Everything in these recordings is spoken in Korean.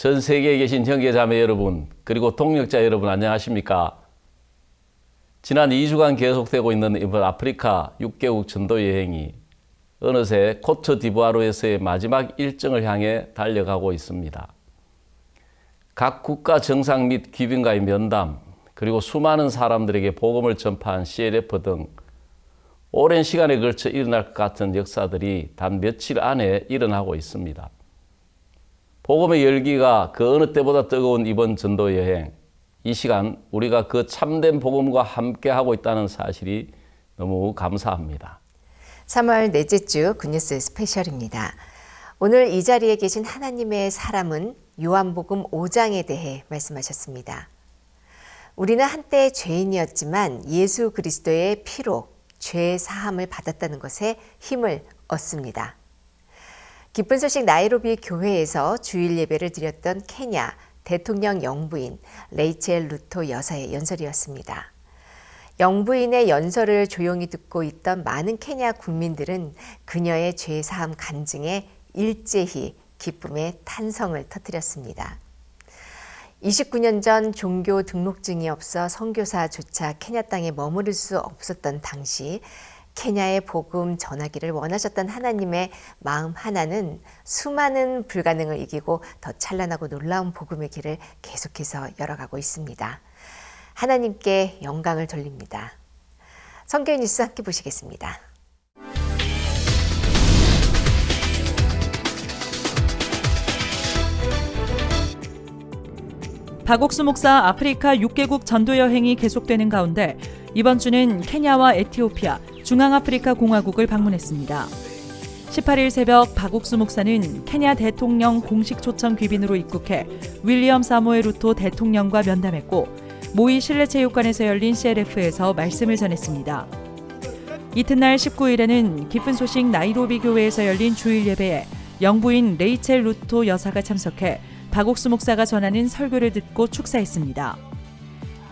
전 세계에 계신 형제자매 여러분, 그리고 동역자 여러분 안녕하십니까? 지난 2주간 계속되고 있는 이번 아프리카 6개국 전도 여행이 어느새 코트디부아르에서의 마지막 일정을 향해 달려가고 있습니다. 각 국가 정상 및 귀빈과의 면담, 그리고 수많은 사람들에게 복음을 전파한 CLF 등 오랜 시간에 걸쳐 일어날 것 같은 역사들이 단 며칠 안에 일어나고 있습니다. 복음의 열기가 그 어느 때보다 뜨거운 이번 전도 여행, 이 시간 우리가 그 참된 복음과 함께 하고 있다는 사실이 너무 감사합니다. 3월 넷째 주 굿뉴스 스페셜입니다. 오늘 이 자리에 계신 하나님의 사람은 요한복음 5장에 대해 말씀하셨습니다. 우리는 한때 죄인이었지만 예수 그리스도의 피로 죄 사함을 받았다는 것에 힘을 얻습니다. 기쁜 소식 나이로비 교회에서 주일 예배를 드렸던 케냐 대통령 영부인 레이첼 루토 여사의 연설이었습니다. 영부인의 연설을 조용히 듣고 있던 많은 케냐 국민들은 그녀의 죄 사함 간증에 일제히 기쁨의 탄성을 터뜨렸습니다. 29년 전 종교 등록증이 없어 선교사조차 케냐 땅에 머무를 수 없었던 당시 케냐의 복음 전하기를 원하셨던 하나님의 마음 하나는 수많은 불가능을 이기고 더 찬란하고 놀라운 복음의 길을 계속해서 열어가고 있습니다. 하나님께 영광을 돌립니다. 성경 뉴스 함께 보시겠습니다. 박옥수 목사 아프리카 6개국 전도 여행이 계속되는 가운데 이번 주는 케냐와 에티오피아, 중앙아프리카 공화국을 방문했습니다. 18일 새벽 박옥수 목사는 케냐 대통령 공식 초청 귀빈으로 입국해 윌리엄 사무엘 루토 대통령과 면담했고 모이 실내체육관에서 열린 CLF에서 말씀을 전했습니다. 이튿날 19일에는 기쁜 소식 나이로비 교회에서 열린 주일 예배에 영부인 레이첼 루토 여사가 참석해 박옥수 목사가 전하는 설교를 듣고 축사했습니다.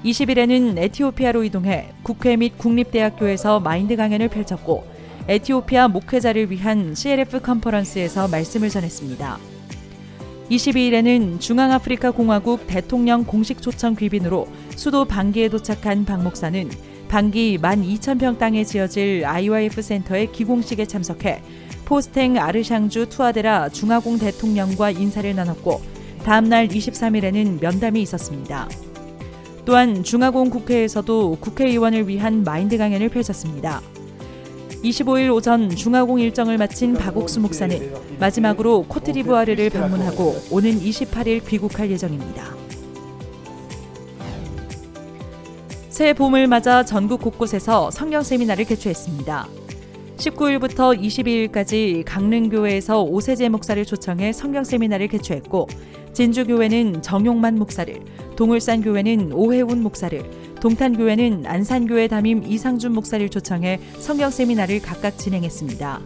20일에는 에티오피아로 이동해 국회 및 국립대학교에서 마인드 강연을 펼쳤고 에티오피아 목회자를 위한 CLF 컨퍼런스에서 말씀을 전했습니다. 22일에는 중앙아프리카 공화국 대통령 공식 초청 귀빈으로 수도 방기에 도착한 박 목사는 방기 12,000평 땅에 지어질 IYF 센터의 기공식에 참석해 포스탱 아르샹주 투아데라 중화공 대통령과 인사를 나눴고 다음날 23일에는 면담이 있었습니다. 또한 중화공 국회에서도 국회의원을 위한 마인드 강연을 펼쳤습니다. 25일 오전 중화공 일정을 마친 박옥수 목사는 마지막으로 코트디부아르를 방문하고 오는 28일 귀국할 예정입니다. 새 봄을 맞아 전국 곳곳에서 성경 세미나를 개최했습니다. 19일부터 22일까지 강릉교회에서 오세재 목사를 초청해 성경 세미나를 개최했고 진주교회는 정용만 목사를, 동울산교회는 오해운 목사를, 동탄교회는 안산교회 담임 이상준 목사를 초청해 성경 세미나를 각각 진행했습니다.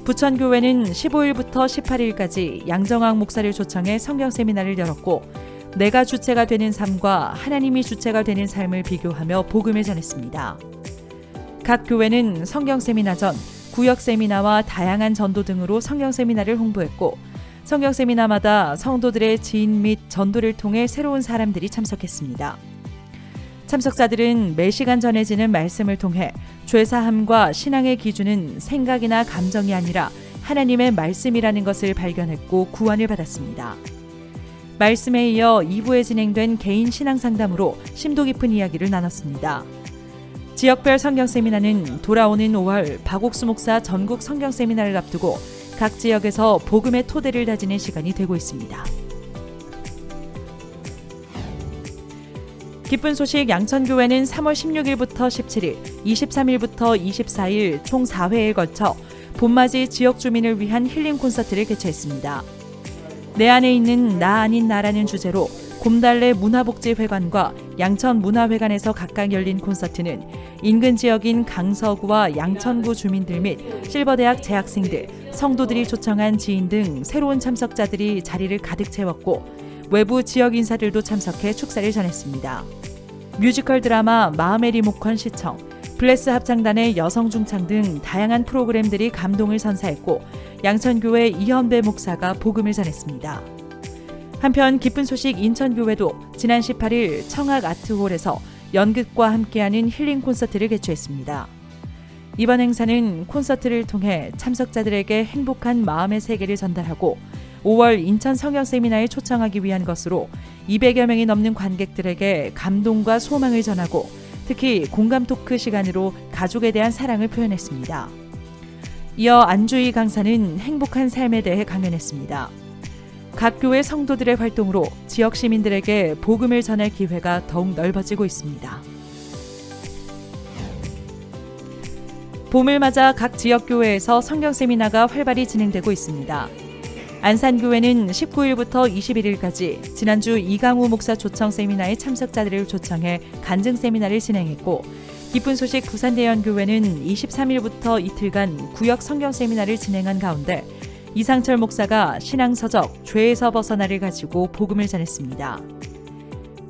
부천교회는 15일부터 18일까지 양정학 목사를 초청해 성경 세미나를 열었고 내가 주체가 되는 삶과 하나님이 주체가 되는 삶을 비교하며 복음을 전했습니다. 각 교회는 성경 세미나 전, 구역 세미나와 다양한 전도 등으로 성경 세미나를 홍보했고 성경 세미나마다 성도들의 지인 및 전도를 통해 새로운 사람들이 참석했습니다. 참석자들은 매 시간 전해지는 말씀을 통해 죄사함과 신앙의 기준은 생각이나 감정이 아니라 하나님의 말씀이라는 것을 발견했고 구원을 받았습니다. 말씀에 이어 2부에 진행된 개인 신앙 상담으로 심도 깊은 이야기를 나눴습니다. 지역별 성경 세미나는 돌아오는 5월 박옥수 목사 전국 성경 세미나를 앞두고 각 지역에서 복음의 토대를 다지는 시간이 되고 있습니다. 기쁜 소식 양천교회는 3월 16일부터 17일, 23일부터 24일 총 4회에 걸쳐 봄맞이 지역 주민을 위한 힐링 콘서트를 개최했습니다. 내 안에 있는 나 아닌 나라는 주제로 곰달래 문화복지회관과 양천문화회관에서 각각 열린 콘서트는 인근 지역인 강서구와 양천구 주민들 및 실버대학 재학생들, 성도들이 초청한 지인 등 새로운 참석자들이 자리를 가득 채웠고 외부 지역 인사들도 참석해 축사를 전했습니다. 뮤지컬 드라마 마음의 리모컨 시청, 블레스 합창단의 여성 중창 등 다양한 프로그램들이 감동을 선사했고 양천교회 이현배 목사가 복음을 전했습니다. 한편 기쁜 소식 인천교회도 지난 18일 청학아트홀에서 연극과 함께하는 힐링 콘서트를 개최했습니다. 이번 행사는 콘서트를 통해 참석자들에게 행복한 마음의 세계를 전달하고 5월 인천 성경 세미나에 초청하기 위한 것으로 200여 명이 넘는 관객들에게 감동과 소망을 전하고 특히 공감 토크 시간으로 가족에 대한 사랑을 표현했습니다. 이어 안주희 강사는 행복한 삶에 대해 강연했습니다. 각 교회 성도들의 활동으로 지역 시민들에게 복음을 전할 기회가 더욱 넓어지고 있습니다. 봄을 맞아 각 지역 교회에서 성경 세미나가 활발히 진행되고 있습니다. 안산교회는 19일부터 21일까지 지난주 이강우 목사 초청 세미나에 참석자들을 초청해 간증 세미나를 진행했고 기쁜 소식 부산대연교회는 23일부터 이틀간 구역 성경 세미나를 진행한 가운데 이상철 목사가 신앙서적 죄에서 벗어나를 가지고 복음을 전했습니다.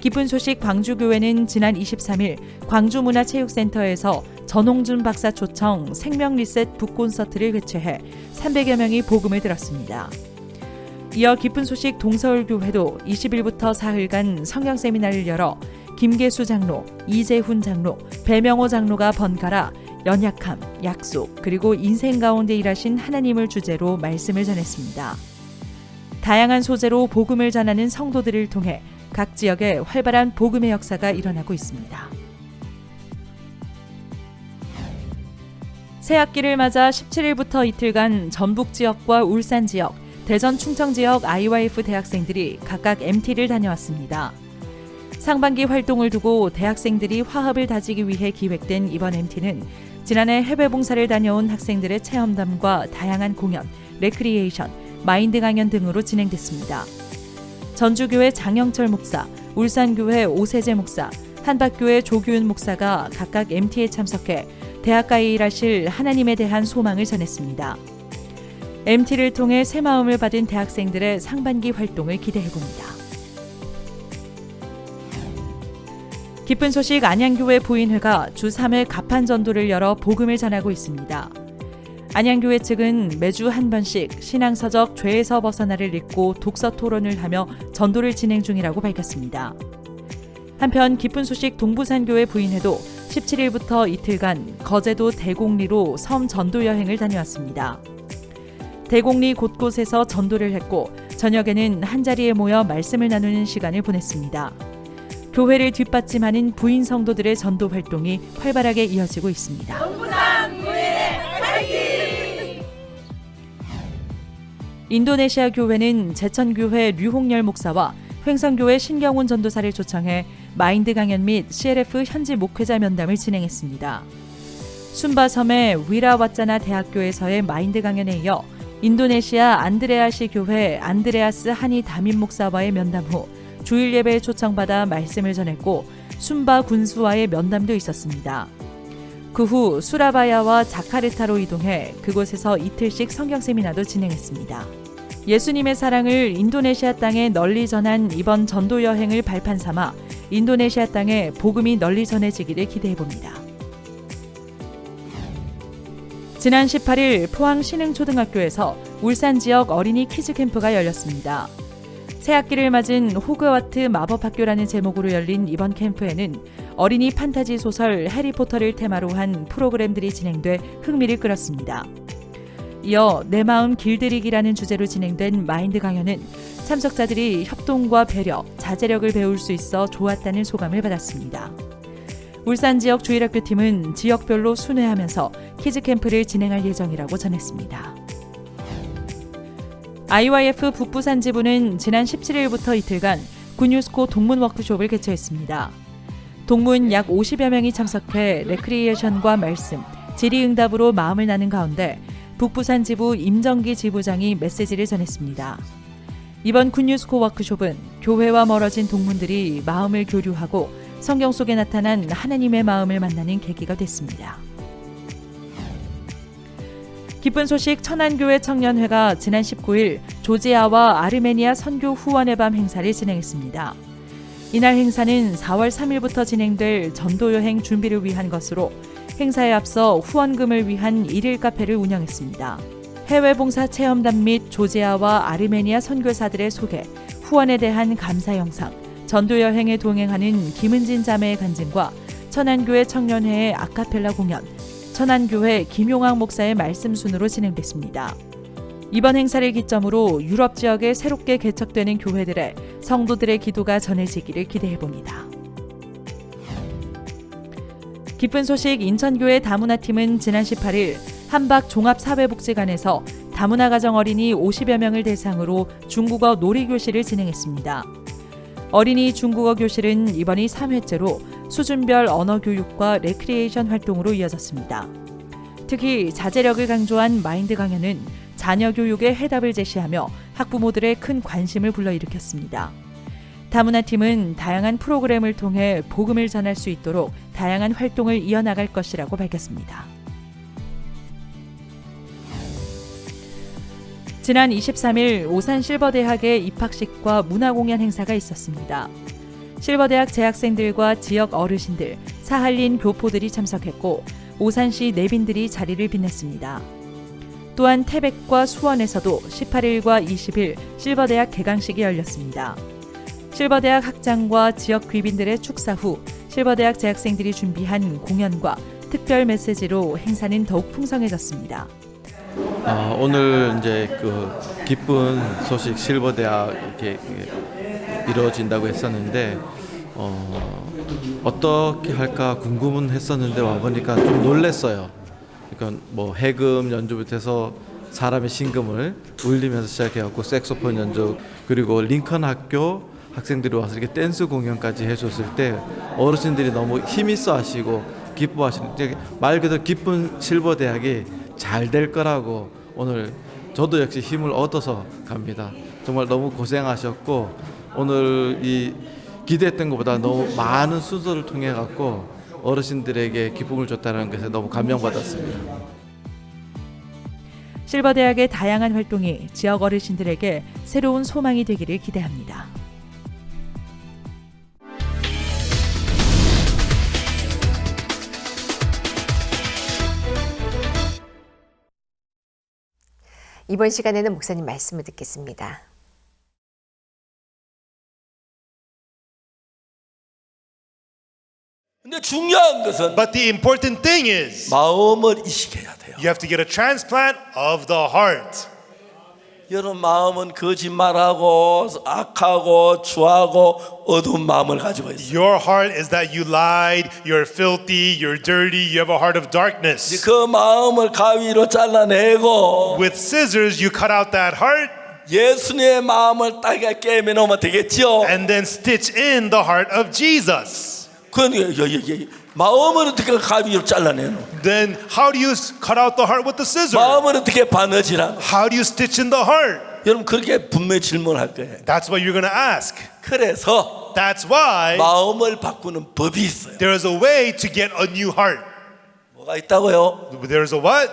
기쁜 소식 광주교회는 지난 23일 광주문화체육센터에서 전홍준 박사 초청 생명리셋 북콘서트를 개최해 300여 명이 복음을 들었습니다. 이어 기쁜 소식 동서울교회도 20일부터 사흘간 성경 세미나를 열어 김계수 장로, 이재훈 장로, 배명호 장로가 번갈아 연약함, 약속, 그리고 인생 가운데 일하신 하나님을 주제로 말씀을 전했습니다. 다양한 소재로 복음을 전하는 성도들을 통해 각 지역에 활발한 복음의 역사가 일어나고 있습니다. 새학기를 맞아 17일부터 이틀간 전북 지역과 울산 지역, 대전 충청 지역 IYF 대학생들이 각각 MT를 다녀왔습니다. 상반기 활동을 두고 대학생들이 화합을 다지기 위해 기획된 이번 MT는 지난해 해외 봉사를 다녀온 학생들의 체험담과 다양한 공연, 레크리에이션, 마인드 강연 등으로 진행됐습니다. 전주교회 장영철 목사, 울산교회 오세재 목사, 한밭교회 조규윤 목사가 각각 MT에 참석해 대학가에 일하실 하나님에 대한 소망을 전했습니다. MT를 통해 새 마음을 받은 대학생들의 상반기 활동을 기대해봅니다. 기쁜 소식 안양교회 부인회가 주 3회 가판 전도를 열어 복음을 전하고 있습니다. 안양교회 측은 매주 한 번씩 신앙서적 죄에서 벗어나를 읽고 독서 토론을 하며 전도를 진행 중이라고 밝혔습니다. 한편 기쁜 소식 동부산교회 부인회도 17일부터 이틀간 거제도 대곡리로 섬 전도 여행을 다녀왔습니다. 대곡리 곳곳에서 전도를 했고 저녁에는 한자리에 모여 말씀을 나누는 시간을 보냈습니다. 교회를 뒷받침하는 부인 성도들의 전도 활동이 활발하게 이어지고 있습니다. 동부산 부인회 화이팅! 인도네시아 교회는 제천교회 류홍열 목사와 횡성교회 신경훈 전도사를 초청해 마인드 강연 및 CLF 현지 목회자 면담을 진행했습니다. 순바섬의 위라와짜나 대학교에서의 마인드 강연에 이어 인도네시아 안드레아시 교회 안드레아스 하니 담임 목사와의 면담 후 주일 예배에 초청받아 말씀을 전했고 순바 군수와의 면담도 있었습니다. 그 후 수라바야와 자카르타로 이동해 그곳에서 이틀씩 성경 세미나도 진행했습니다. 예수님의 사랑을 인도네시아 땅에 널리 전한 이번 전도 여행을 발판 삼아 인도네시아 땅에 복음이 널리 전해지기를 기대해봅니다. 지난 18일 포항 신흥초등학교에서 울산 지역 어린이 퀴즈 캠프가 열렸습니다. 새학기를 맞은 호그와트 마법학교라는 제목으로 열린 이번 캠프에는 어린이 판타지 소설 해리포터를 테마로 한 프로그램들이 진행돼 흥미를 끌었습니다. 이어 내 마음 길들이기라는 주제로 진행된 마인드 강연은 참석자들이 협동과 배려, 자제력을 배울 수 있어 좋았다는 소감을 받았습니다. 울산 지역 주일학교팀은 지역별로 순회하면서 키즈 캠프를 진행할 예정이라고 전했습니다. IYF 북부산 지부는 지난 17일부터 이틀간 군유스코 동문 워크숍을 개최했습니다. 동문 약 50여 명이 참석해 레크리에이션과 말씀, 질의응답으로 마음을 나눈 가운데 북부산 지부 임정기 지부장이 메시지를 전했습니다. 이번 군유스코 워크숍은 교회와 멀어진 동문들이 마음을 교류하고 성경 속에 나타난 하나님의 마음을 만나는 계기가 됐습니다. 기쁜 소식 천안교회 청년회가 지난 19일 조지아와 아르메니아 선교 후원의 밤 행사를 진행했습니다. 이날 행사는 4월 3일부터 진행될 전도여행 준비를 위한 것으로 행사에 앞서 후원금을 위한 일일 카페를 운영했습니다. 해외 봉사 체험단 및 조지아와 아르메니아 선교사들의 소개, 후원에 대한 감사 영상, 전도 여행에 동행하는 김은진 자매의 간증과 천안교회 청년회의 아카펠라 공연, 천안교회 김용학 목사의 말씀 순으로 진행됐습니다. 이번 행사를 기점으로 유럽 지역에 새롭게 개척되는 교회들의 성도들의 기도가 전해지기를 기대해봅니다. 기쁜 소식, 인천교회 다문화팀은 지난 18일 한박 종합사회복지관에서 다문화 가정 어린이 50여 명을 대상으로 중국어 놀이교실을 진행했습니다. 어린이 중국어 교실은 이번이 3회째로 수준별 언어 교육과 레크리에이션 활동으로 이어졌습니다. 특히 자제력을 강조한 마인드 강연은 자녀 교육의 해답을 제시하며 학부모들의 큰 관심을 불러일으켰습니다. 다문화팀은 다양한 프로그램을 통해 복음을 전할 수 있도록 다양한 활동을 이어나갈 것이라고 밝혔습니다. 지난 23일 오산 실버대학의 입학식과 문화공연 행사가 있었습니다. 실버대학 재학생들과 지역 어르신들, 사할린 교포들이 참석했고 오산시 내빈들이 자리를 빛냈습니다. 또한 태백과 수원에서도 18일과 20일 실버대학 개강식이 열렸습니다. 실버대학 학장과 지역 귀빈들의 축사 후 실버대학 재학생들이 준비한 공연과 특별 메시지로 행사는 더욱 풍성해졌습니다. 오늘 이제 그 기쁜 소식 실버대학 이렇게 이루어진다고 했었는데 어떻게 할까 궁금은 했었는데 와보니까 좀 놀랬어요. 그러니까 뭐 해금 연주부터 해서 사람의 심금을 울리면서 시작해갖고 색소폰 연주, 그리고 링컨 학교 학생들이 와서 이렇게 댄스 공연까지 해줬을 때 어르신들이 너무 힘있어 하시고 기뻐하시는, 말 그대로 기쁜 실버대학이 잘 될 거라고 오늘 저도 역시 힘을 얻어서 갑니다. 정말 너무 고생하셨고 오늘 이 기대했던 것보다 너무 많은 순서를 통해 갖고 어르신들에게 기쁨을 줬다는 것에 너무 감명받았습니다. 실버대학의 다양한 활동이 지역 어르신들에게 새로운 소망이 되기를 기대합니다. 이번 시간에는 목사님 말씀을 듣겠습니다. 근데 중요한 것은 But the important thing is 마음을 이식해야 돼요. you have to get a transplant of the heart. 여러분 마음은 거짓말하고 악하고 추하고 어두운 마음을 가지고 있어요. Your heart is that you lied, you're filthy, you're dirty, you have a heart of darkness. 그 마음을 가위로 잘라내고 With scissors, you cut out that heart 예수님의 마음을 딱에 깨매 놓으면 되겠죠. and then stitch in the heart of Jesus. 마음을 어떻게 가위로 잘라내노? Then how do you cut out the heart with the scissors? 마음을 어떻게 바느지라? How do you stitch in the heart? 여러분 그렇게 분명히 질문할 거예요. That's what you're going to ask. 그래서 That's why 마음을 바꾸는 법이 있어요. there is a way to get a new heart. 뭐가 있다고요? There's a what?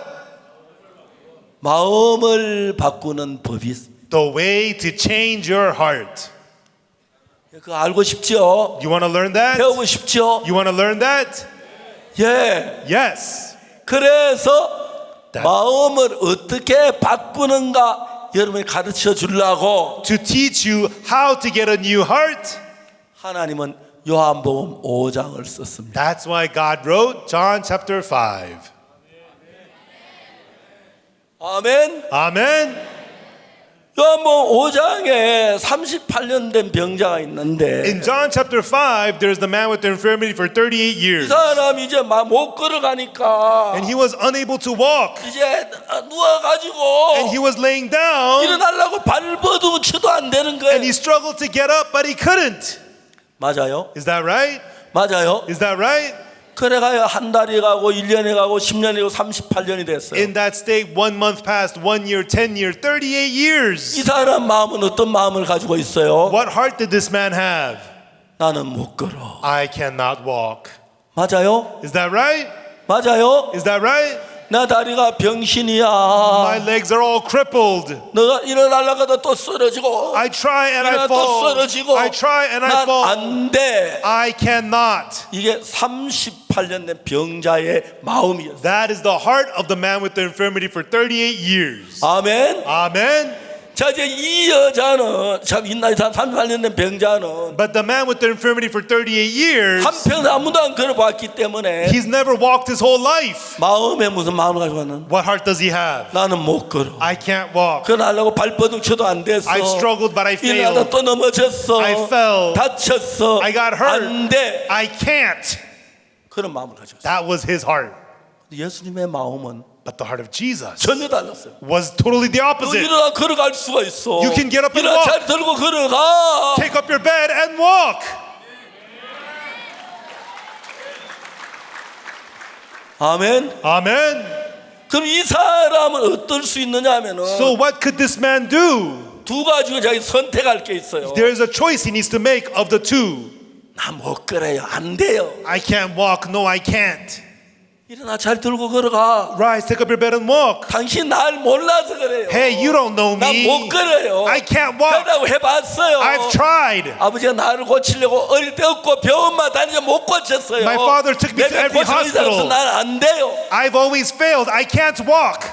마음을 바꾸는 법이 있어요. The way to change your heart. 그거 알고 싶죠? You want to learn that? 배우고 싶죠? You want to learn that? 예. Yes. 그래서 마음을 어떻게 바꾸는가 여러분이 가르쳐 주려고 To teach you how to get a new heart. 하나님은 요한복음 5장을 썼습니다. That's why God wrote John chapter 5. 아멘. Amen. 요한복음 5장에 38년 된 병자가 있는데 In John chapter 5, there's the man with the infirmity for 38 이 years. 사람이 이제 못 걸어가니까 And he was unable to walk. 이제 누워가지고 And he was laying down. 일어나려고 발버둥 쳐도 안 되는 거예요. And he struggled to get up, but he couldn't. 맞아요? Is that right? 맞아요? Is that right? 그래가요 한 달이 가고 1년이 가고 10년이 가고 38년이 됐어요. In that state, 1 month passed, 1 year, 10 years, 38 years. 이 사람 마음은 어떤 마음을 가지고 있어요? What heart did this man have? 나는 못 걸어. I cannot walk. 맞아요? Is that right? 맞아요? Is that right? 나 다리가 병신이야. My legs are all crippled. 너가 일어나려고 또 쓰러지고 I try and I 일어나 또 fall. 쓰러지고 I try and I fall. 난 안 돼. I cannot. 이게 38년 된 병자의 마음이었어요. That is the heart of the man with the infirmity for 38 years. 아멘. Amen. 자 이제 이 여자는 참 인나이 38년 된 병자는 But the man with the infirmity for 38 years, 한평생 아무도 안 걸어봤기 때문에 he's never walked his whole life. 마음에 무슨 마음을 가지고 왔는? What heart does he have? 나는 못 걸어. I can't walk. 그건 하려고 발버둥 쳐도 안 됐어. I've struggled, but I 일어나다 failed. 또 넘어졌어. I fell. 다쳤어. I got hurt. 안 돼. I can't. 그런 마음을 가지고 있어. That was his heart. 예수님의 마음은 But the heart of Jesus 전혀 달랐어요. was totally the 너 opposite. 일어나 걸어갈 수가 있어. You can get up and 일어나 walk. 자리 들고 걸어가. Take up your bed and walk. 아멘. Amen. 그럼 이 사람은 어떨 수 있느냐 하면은 So what could this man do? 두 가지로 자기 선택할 게 있어요. There is a choice he needs to make of the two. 나 못 걸어요. 안 돼요. I can't walk. No, I can't. 일어나 자리 들고 걸어가. Rise, take up your bed and walk. 당신 날 몰라서 그래요. Hey, you don't know 나 me. 못 걸어요. I can't walk. 그러라고 해봤어요. I've tried. 아버지가 나를 고치려고 어릴 때 없고 병원만 다니자 못 고쳤어요. My father took me to 내가 every 고치는 hospital. 사람은 난안 돼요. I've always failed. I can't walk.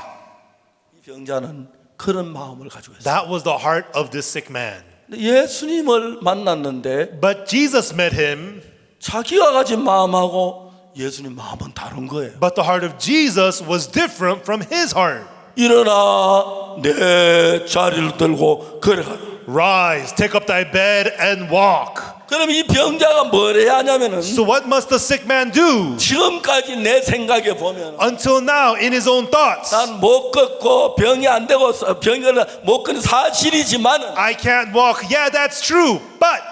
이 병자는 그런 마음을 가지고 있어요. That was the heart of this sick man. 예수님을 만났는데 But Jesus met him, 자기가 가진 마음하고 예수님 마음은 다른 거예요. but the heart of Jesus was different from his heart. 일어나 내 자리를 들고 걸어가. Rise, take up thy bed and walk. 그럼 이 병자가 뭘 해야 하냐면은 So what must the sick man do? 지금까지 내 생각에 보면 Until now, in his own thoughts, 난 못 걷고 병이 안 되고 병을 못 걷는 사실이지만은 I can't walk. Yeah, that's true. But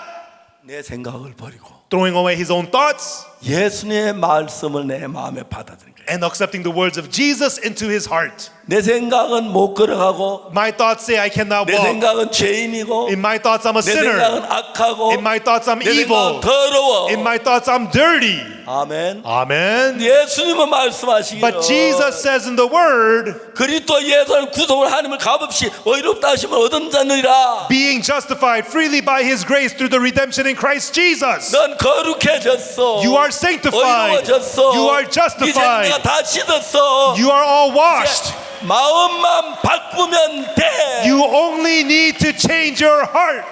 내 생각을 버리고 throwing away his own thoughts 예수님의 말씀을 내 마음에 받아들인 거예요. and accepting the words of Jesus into his heart. 내 생각은 못 걸어가고 My thoughts say I cannot 내 walk. 생각은 죄인이고 In my thoughts, I'm a 내 생각은 sinner. 악하고 In my thoughts, I'm 내 생각은 evil. 더러워. In my thoughts, I'm dirty. 아멘. Amen. 예수님은 말씀하시기를 But Jesus says in the word, 그리스도 예수를 구속을 하나님을 값없이 의롭다 하심을 얻은 자느니라. being justified freely by his grace through the redemption in Christ Jesus. 넌 거룩해졌어. You are sanctified. 의로워졌어. You are justified. 이제 내가 다 씻었어. You are all washed. 마음만 바꾸면 돼. You only need to change your heart.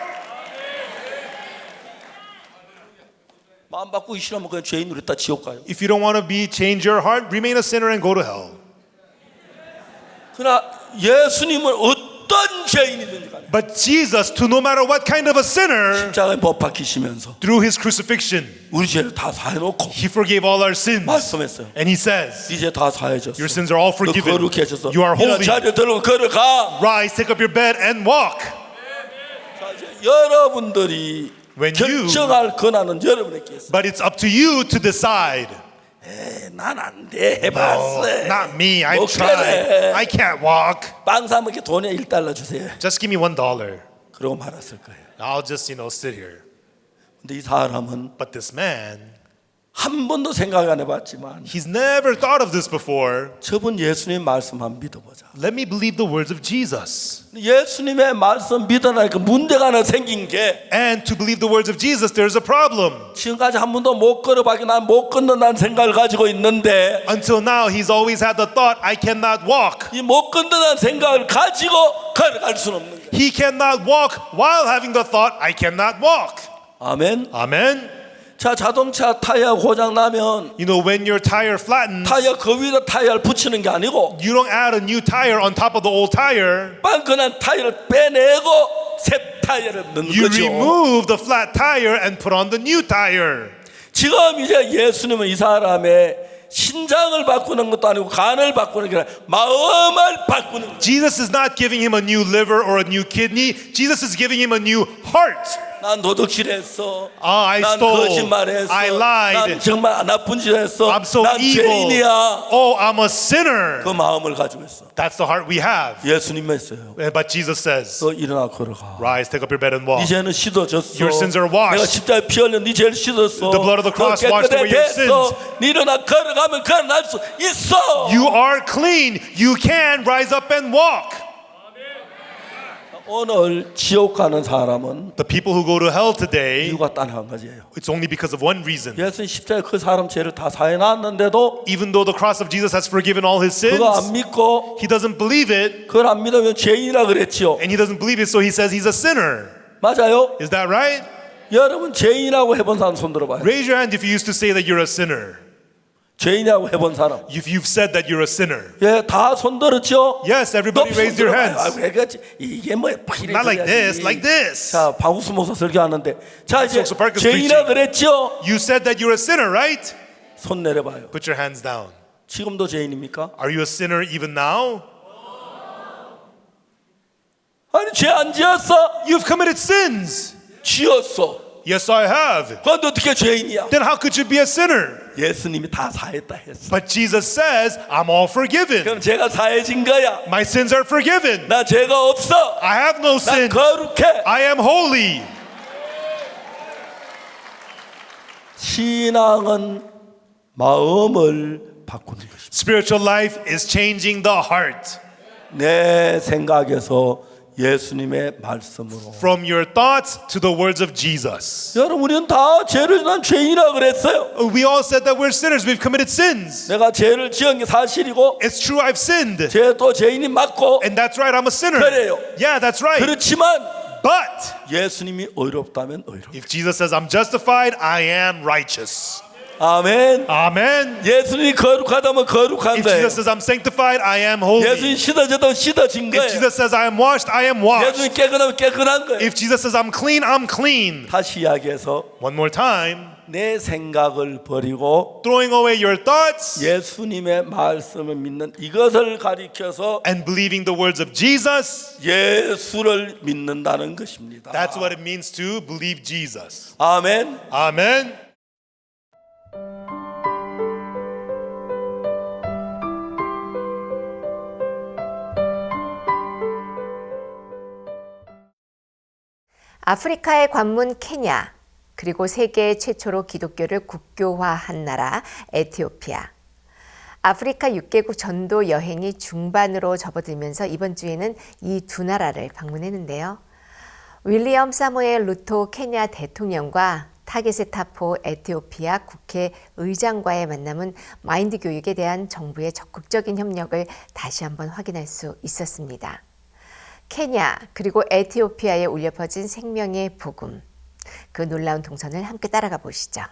마음 바꾸기 싫으면 그냥 죄인 우리 다 지옥 가요. If you don't want to be change your heart, remain a sinner and go to hell. 그러나 예수님은 어떤 죄인이든지 간에 But Jesus, to no matter what kind of a sinner, 십자가에 못 박히시면서 through his crucifixion, 우리 죄를 다 사해놓고 he forgave all our sins. 말씀했어요. And he says, 이제 다 사해졌어. your sins are all 너 forgiven. 거룩해졌어. You are 일어나 holy. 자리에 들고 걸어가. Rise, take up your bed and walk. 자, 이제 여러분들이 When you- 결정할 권한은 여러분에게 있어. But it's up to you to decide. 난 안 돼. No, 해봤어. not me. I've 못 tried. 그래. I can't walk. 빵 사 먹게 돈에 $1 주세요. Just give me $1. 그러고 말았을 거예요. I'll just, sit here. 근데 이 사람은 But this man, 한 번도 생각 안 해봤지만 he's never thought of this before. 저분 예수님 말씀 한번 믿어보자. Let me believe the words of Jesus. 예수님의 말씀 믿어나니까 문제가 하나 생긴 게 And to believe the words of Jesus, there's a problem. 지금까지 한 번도 못 걸어봤기 난 못 걷는다는 생각을 가지고 있는데 Until now, he's always had the thought, I cannot walk. 이 못 걷는다는 생각을 가지고 걸어갈 수는 없는 거예요. He cannot walk while having the thought, I cannot walk. 아멘. Amen. 자, 자동차 타이어 고장 나면 When your tire flattens, 타이어 그 위에다 타이어를 붙이는 게 아니고 you don't add a new tire on top of the old tire. 빵끈한 타이어를 빼내고 새 타이어를 넣는 You 거죠. remove the flat tire and put on the new tire. 지금 이제 예수님은 이 사람의 신장을 바꾸는 것도 아니고 간을 바꾸는 게 아니라 마음을 바꾸는 거예요. Jesus is not giving him a new liver or a new kidney. Jesus is giving him a new heart. 난 도둑질했어. I 난 stole. 거짓말했어. I lied. 난 정말 나쁜 짓 했어. I'm so 난 evil. 죄인이야. Oh, I'm a sinner. 그 마음을 가지고 있어. That's the heart we have. 예수님 했어요. But Jesus says, 너 일어나 걸어가. rise, take up your bed and walk. 이제는 씻어졌어. Your sins are washed. 내가 십자가에 피 흘려 네 죄를 씻었어. The blood of the cross 너 washed away your 깨끗해졌어. 네 일어나 걸어가면 걸어날 수 있어. You are clean. You can rise up and walk. 오늘 지옥 가는 사람은 The people who go to hell today, 이유가 딱 한 가지예요. it's only because of one reason. 예수님 십자가에 그 사람 죄를 다 사해놨는데도 Even though the cross of Jesus has forgiven all his sins, 그거 안 믿고 he doesn't believe it, 그걸 안 믿으면 죄인이라 그랬지요. and he doesn't believe it, so he says he's a sinner. 맞아요? Is that right? 여러분 죄인이라고 해본 사람 손 들어봐요. Raise your hand if you used to say that you're a sinner. 죄인이라고 해본 사람. If you've said that you're a sinner. 예, 다 손 들었죠? Yes, everybody raise your hands. 왜 그랬지? 이게 뭐야? Not like this, like this. 자, 박우수 목사 설교하는데, 자 이제 박우수 Park is 죄인이라 preaching. 그랬죠? You said that you're a sinner, right? 손 내려봐요. Put your hands down. 지금도 죄인입니까? Are you a sinner even now? 아니 죄 안 지었어? You've committed sins. 지었어. Yes, I have. 그런데 어떻게 죄인이야? Then how could you be a sinner? 예수님이 다 사했다 했어. But Jesus says, I'm all forgiven. 그럼 죄가 사해진 거야. My sins are forgiven. 나 죄가 없어. I have no 난 sin. 거룩해. I am holy. 신앙은 마음을 바꾸는 것이다. Spiritual life is changing the heart. 내 생각에서 예수님의 말씀으로. From your thoughts to the words of Jesus. 여러분 우리는 다 죄를 난 죄인이라 그랬어요. We all said that we're sinners. We've committed sins. 내가 죄를 지은 게 사실이고 It's true, I've sinned. 죄도 죄인이 맞고 And that's right, I'm a sinner. 그래요. Yeah, that's right. 그렇지만 But 예수님이 의롭다면 의롭다. if Jesus says I'm justified, I am righteous. 아멘. Amen. 예수님이 거룩하다면 거룩한 If 거예요. Jesus says I'm sanctified, I am holy. 예수님이 씻어졌다면 씻어진 If 거예요. Jesus says I am washed, I am washed. 예수님이 깨끗하면 깨끗한 거예요. If Jesus says I'm clean, I'm clean. 다시 이야기해서 One more time. 내 생각을 버리고 Throwing away your thoughts 예수님의 말씀을 믿는 이것을 가리켜서 and believing the words of Jesus. 예수를 믿는다는 것입니다. That's what it means to believe Jesus. 아멘. Amen. 아프리카의 관문 케냐, 그리고 세계 최초로 기독교를 국교화한 나라 에티오피아. 아프리카 6개국 전도 여행이 중반으로 접어들면서 이번 주에는 이 두 나라를 방문했는데요. 윌리엄 사무엘 루토 케냐 대통령과 타게세 타포 에티오피아 국회의장과의 만남은 마인드 교육에 대한 정부의 적극적인 협력을 다시 한번 확인할 수 있었습니다. 케냐 그리고 에티오피아에 울려 퍼진 생명의 복음. 그 놀라운 동선을 함께 따라가 보시죠.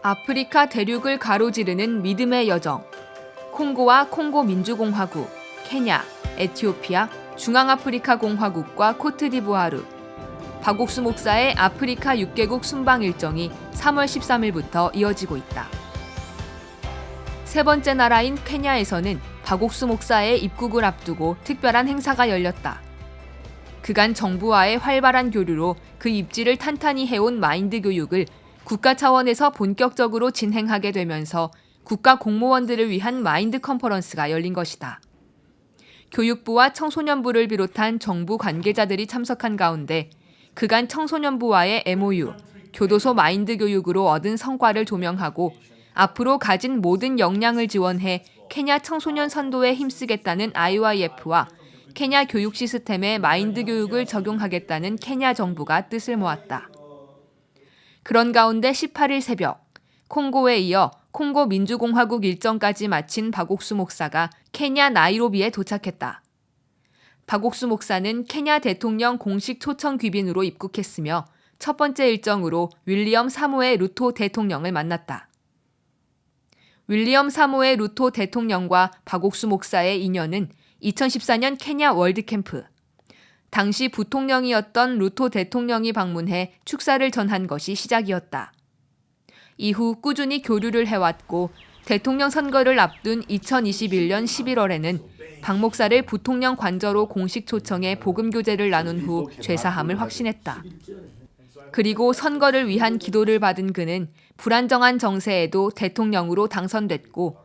아프리카 대륙을 가로지르는 믿음의 여정. 콩고와 콩고 민주공화국, 케냐, 에티오피아, 중앙아프리카 공화국과 코트디부아르. 박옥수 목사의 아프리카 6개국 순방 일정이 3월 13일부터 이어지고 있다. 세 번째 나라인 케냐에서는 박옥수 목사의 입국을 앞두고 특별한 행사가 열렸다. 그간 정부와의 활발한 교류로 그 입지를 탄탄히 해온 마인드 교육을 국가 차원에서 본격적으로 진행하게 되면서 국가 공무원들을 위한 마인드 컨퍼런스가 열린 것이다. 교육부와 청소년부를 비롯한 정부 관계자들이 참석한 가운데 그간 청소년부와의 MOU, 교도소 마인드 교육으로 얻은 성과를 조명하고 앞으로 가진 모든 역량을 지원해 케냐 청소년 선도에 힘쓰겠다는 IYF와 케냐 교육 시스템에 마인드 교육을 적용하겠다는 케냐 정부가 뜻을 모았다. 그런 가운데 18일 새벽, 콩고에 이어 콩고 민주공화국 일정까지 마친 박옥수 목사가 케냐 나이로비에 도착했다. 박옥수 목사는 케냐 대통령 공식 초청 귀빈으로 입국했으며 첫 번째 일정으로 윌리엄 사모에 루토 대통령을 만났다. 윌리엄 사모에 루토 대통령과 박옥수 목사의 인연은 2014년 케냐 월드캠프, 당시 부통령이었던 루토 대통령이 방문해 축사를 전한 것이 시작이었다. 이후 꾸준히 교류를 해왔고 대통령 선거를 앞둔 2021년 11월에는 박 목사를 부통령 관저로 공식 초청해 복음교제를 나눈 후 죄사함을 확신했다. 그리고 선거를 위한 기도를 받은 그는 불안정한 정세에도 대통령으로 당선됐고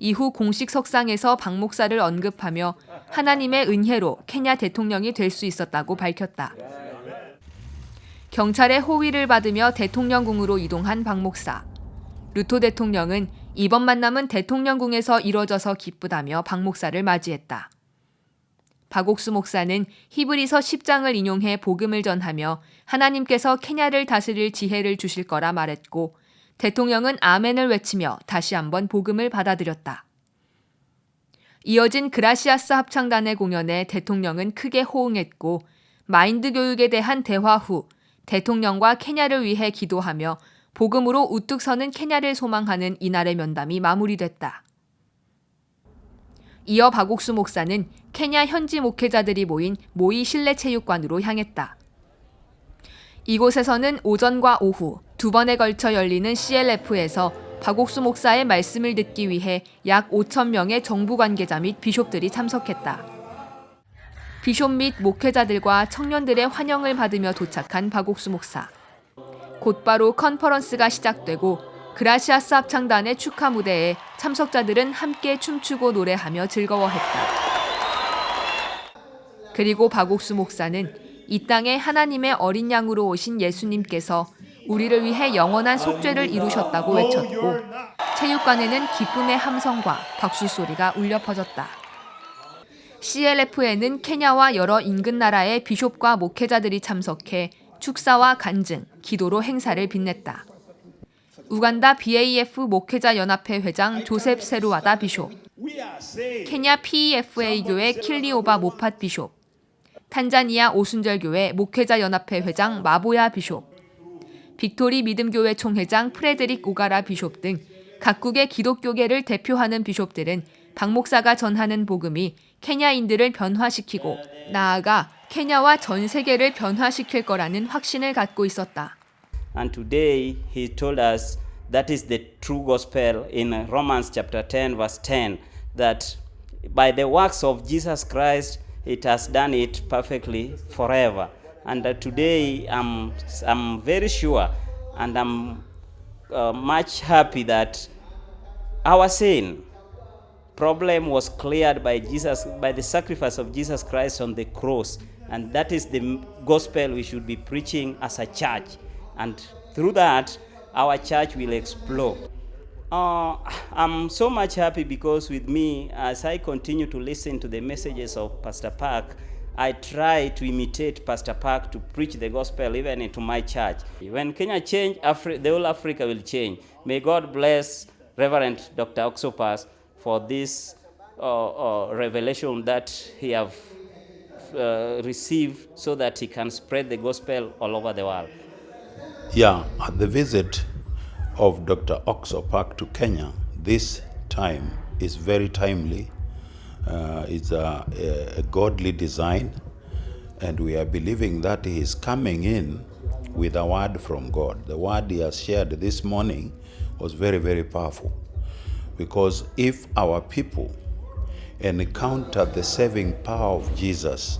이후 공식 석상에서 박 목사를 언급하며 하나님의 은혜로 케냐 대통령이 될 수 있었다고 밝혔다. 경찰의 호위를 받으며 대통령궁으로 이동한 박 목사. 루토 대통령은 이번 만남은 대통령궁에서 이뤄져서 기쁘다며 박 목사를 맞이했다. 박옥수 목사는 히브리서 10장을 인용해 복음을 전하며 하나님께서 케냐를 다스릴 지혜를 주실 거라 말했고 대통령은 아멘을 외치며 다시 한번 복음을 받아들였다. 이어진 그라시아스 합창단의 공연에 대통령은 크게 호응했고 마인드 교육에 대한 대화 후 대통령과 케냐를 위해 기도하며 복음으로 우뚝 서는 케냐를 소망하는 이날의 면담이 마무리됐다. 이어 박옥수 목사는 케냐 현지 목회자들이 모인 모이 실내체육관으로 향했다. 이곳에서는 오전과 오후 두 번에 걸쳐 열리는 CLF에서 박옥수 목사의 말씀을 듣기 위해 약 5천 명의 정부 관계자 및 비숍들이 참석했다. 비숍 및 목회자들과 청년들의 환영을 받으며 도착한 박옥수 목사. 곧바로 컨퍼런스가 시작되고 그라시아스 합창단의 축하 무대에 참석자들은 함께 춤추고 노래하며 즐거워했다. 그리고 박옥수 목사는 이 땅에 하나님의 어린 양으로 오신 예수님께서 우리를 위해 영원한 속죄를 이루셨다고 외쳤고 체육관에는 기쁨의 함성과 박수 소리가 울려 퍼졌다. CLF에는 케냐와 여러 인근 나라의 비숍과 목회자들이 참석해 축사와 간증, 기도로 행사를 빛냈다. 우간다 BAF 목회자 연합회 회장 조셉 세루와다 비숍, 케냐 PEFA 교회 킬리오바 모팟 비숍, 탄자니아 오순절 교회 목회자 연합회 회장 마보야 비숍, 빅토리 믿음교회 총회장 프레드릭 오가라 비숍 등 각국의 기독교계를 대표하는 비숍들은 박 목사가 전하는 복음이 케냐인들을 변화시키고 나아가 케냐와 전 세계를 변화시킬 거라는 확신을 갖고 있었다. And today he told us that is the true gospel in Romans chapter 10 verse 10 that by the works of Jesus Christ it has done it perfectly forever. And today I'm very sure and I'm much happy that our sin problem was cleared by the sacrifice of Jesus Christ on the cross, and that is the gospel we should be preaching as a church, and through that our church will explode. I'm so much happy because with me, as I continue to listen to the messages of Pastor Park, I try to imitate Pastor Park to preach the gospel even into my church. When Kenya change, the whole Africa will change. May God bless Reverend Dr. Oxopas for this revelation that he have received so that he can spread the gospel all over the world. Yeah, the visit of Dr. Oxopak to Kenya this time is very timely. It's a godly design, and we are believing that he is coming in with a word from God. The word he has shared this morning was very, very powerful, because if our people encounter the saving power of Jesus,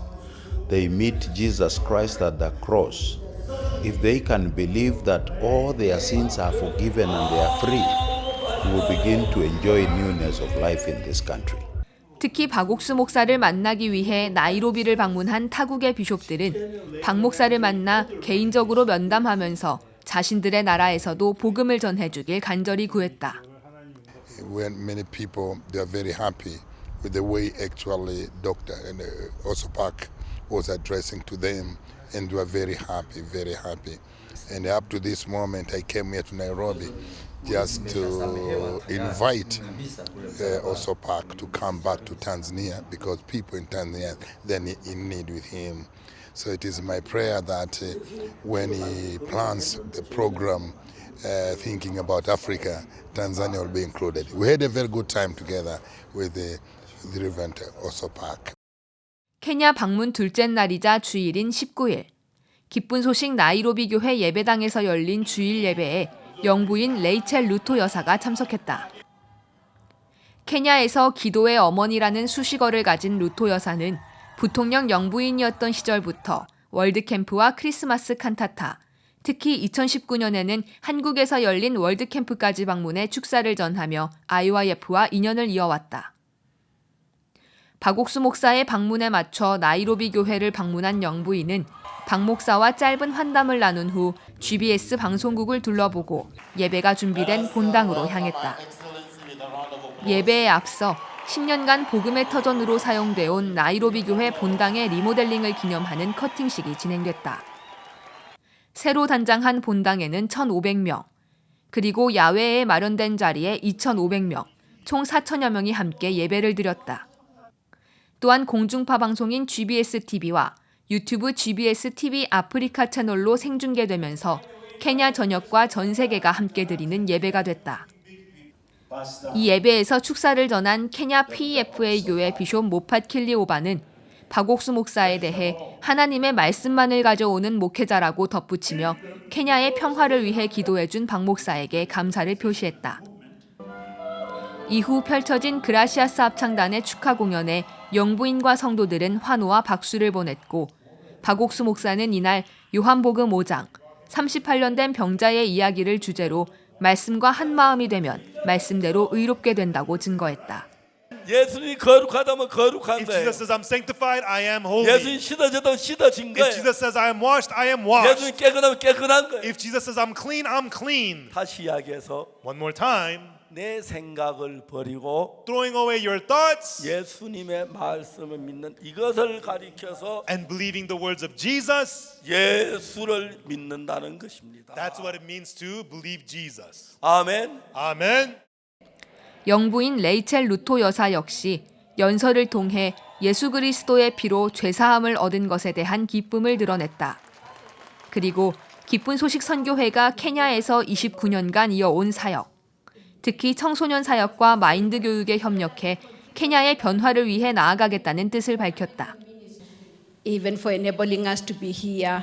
they meet Jesus Christ at the cross, if they can believe that all their sins are forgiven and they are free, we will begin to enjoy newness of life in this country. 특히 박옥수 목사를 만나기 위해 나이로비를 방문한 타국의 비숍들은 박 목사를 만나 개인적으로 면담하면서 자신들의 나라에서도 복음을 전해주길 간절히 구했다. When many people, they are very happy with the way actually Dr. Oxopak was addressing to them, and they were very happy, very happy. And up to this moment, I came here to Nairobi just to invite Oxopak to come back to Tanzania, because people in Tanzania, they're in need with him. So it is my prayer that when he plans the program thinking about Africa, Tanzania will be included. We had a very good time together with the Reverend Oxopak. 케냐 방문 둘째 날이자 주일인 19일. 기쁜 소식 나이로비 교회 예배당에서 열린 주일 예배에 영부인 레이첼 루토 여사가 참석했다. 케냐에서 기도의 어머니라는 수식어를 가진 루토 여사는 부통령 영부인이었던 시절부터 월드캠프와 크리스마스 칸타타, 특히 2019년에는 한국에서 열린 월드캠프까지 방문해 축사를 전하며 IYF와 인연을 이어왔다. 박옥수 목사의 방문에 맞춰 나이로비 교회를 방문한 영부인은 박 목사와 짧은 환담을 나눈 후 GBS 방송국을 둘러보고 예배가 준비된 본당으로 향했다. 예배에 앞서 10년간 복음의 터전으로 사용돼 온 나이로비 교회 본당의 리모델링을 기념하는 커팅식이 진행됐다. 새로 단장한 본당에는 1,500명, 그리고 야외에 마련된 자리에 2,500명, 총 4,000여 명이 함께 예배를 드렸다. 또한 공중파 방송인 GBS TV와 유튜브 GBS TV 아프리카 채널로 생중계되면서 케냐 전역과 전 세계가 함께 드리는 예배가 됐다. 이 예배에서 축사를 전한 케냐 PFA 교회 비숍 모팟 킬리오바는 박옥수 목사에 대해 하나님의 말씀만을 가져오는 목회자라고 덧붙이며 케냐의 평화를 위해 기도해준 박 목사에게 감사를 표시했다. 이후 펼쳐진 그라시아스 합창단의 축하 공연에 영부인과 성도들은 환호와 박수를 보냈고 박옥수 목사는 이날 요한복음 5장 38년 된 병자의 이야기를 주제로 말씀과 한 마음이 되면 말씀대로 의롭게 된다고 증거했다. 예수님이 거룩하다면 거룩한 If 거예요. Jesus says I'm sanctified, I am holy. 예수님 씻어졌다면 씻어진 If 거예요. Jesus says I am washed, I am washed. 예수님 깨끗하면 깨끗한 거예요. If Jesus says I'm clean, I'm clean. 다시 이야기해서 One more time. 내 생각을 버리고 Throwing away your thoughts 예수님의 말씀을 믿는 이것을 가리켜서 and believing the words of Jesus. 예수를 믿는다는 것입니다. That's what it means to believe Jesus. 아멘. Amen. 영부인 레이첼 루토 여사 역시 연설을 통해 예수 그리스도의 피로 죄사함을 얻은 것에 대한 기쁨을 드러냈다. 그리고 기쁜 소식 선교회가 케냐에서 29년간 이어온 사역, 특히 청소년 사역과 마인드 교육에 협력해 케냐의 변화를 위해 나아가겠다는 뜻을 밝혔다. Even for enabling us to be here,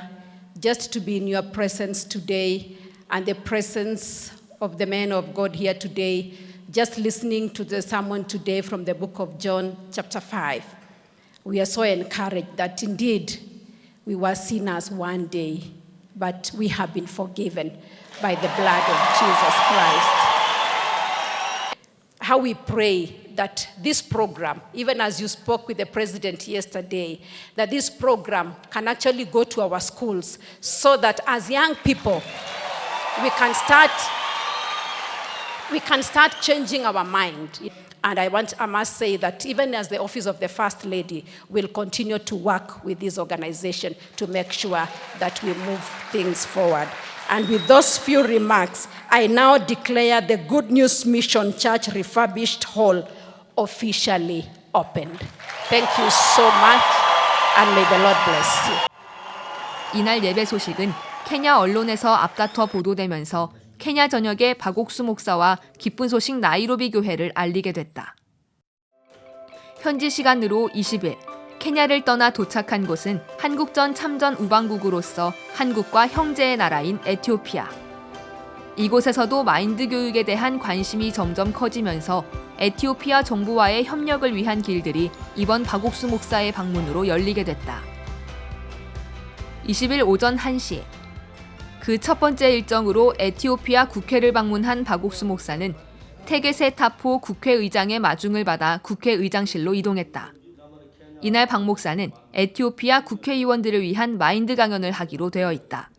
just to be in your presence today, and the presence of the man of God here today, just listening to the sermon today from the book of John, chapter 5. We are so encouraged that indeed we were sinners one day, but we have been forgiven by the blood of Jesus Christ. How we pray that this program, even as you spoke with the president yesterday, that this program can actually go to our schools so that as young people, we can start changing our mind. And I must say that even as the office of the First Lady, will continue to work with this organization to make sure that we move things forward. And with those few remarks, I now declare the Good News Mission Church refurbished hall officially opened. Thank you so much, and may the Lord bless you. 이날 예배 소식은 케냐 언론에서 앞다퉈 보도되면서 케냐 전역의 박옥수 목사와 기쁜 소식 나이로비 교회를 알리게 됐다. 현지 시간으로 20일 케냐를 떠나 도착한 곳은 한국전 참전 우방국으로서 한국과 형제의 나라인 에티오피아. 이곳에서도 마인드 교육에 대한 관심이 점점 커지면서 에티오피아 정부와의 협력을 위한 길들이 이번 박옥수 목사의 방문으로 열리게 됐다. 20일 오전 1시 그 첫 번째 일정으로 에티오피아 국회를 방문한 박옥수 목사는 테게세 타포 국회의장의 마중을 받아 국회의장실로 이동했다. 이날 박 목사는 에티오피아 국회의원들을 위한 마인드 강연을 하기로 되어 있다.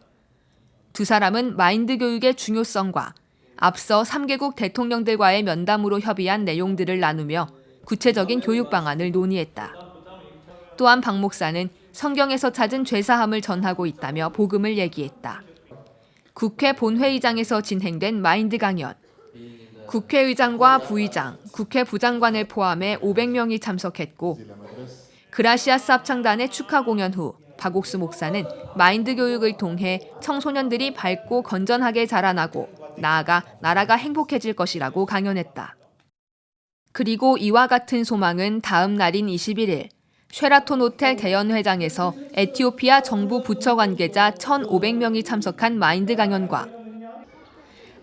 두 사람은 마인드 교육의 중요성과 앞서 3개국 대통령들과의 면담으로 협의한 내용들을 나누며 구체적인 교육 방안을 논의했다. 또한 박 목사는 성경에서 찾은 죄사함을 전하고 있다며 복음을 얘기했다. 국회 본회의장에서 진행된 마인드 강연. 국회의장과 부의장, 국회 부장관을 포함해 500명이 참석했고 그라시아스 합창단의 축하 공연 후 박옥수 목사는 마인드 교육을 통해 청소년들이 밝고 건전하게 자라나고 나아가 나라가 행복해질 것이라고 강연했다. 그리고 이와 같은 소망은 다음 날인 21일 쉐라톤 호텔 대연회장에서 에티오피아 정부 부처 관계자 1,500명이 참석한 마인드 강연과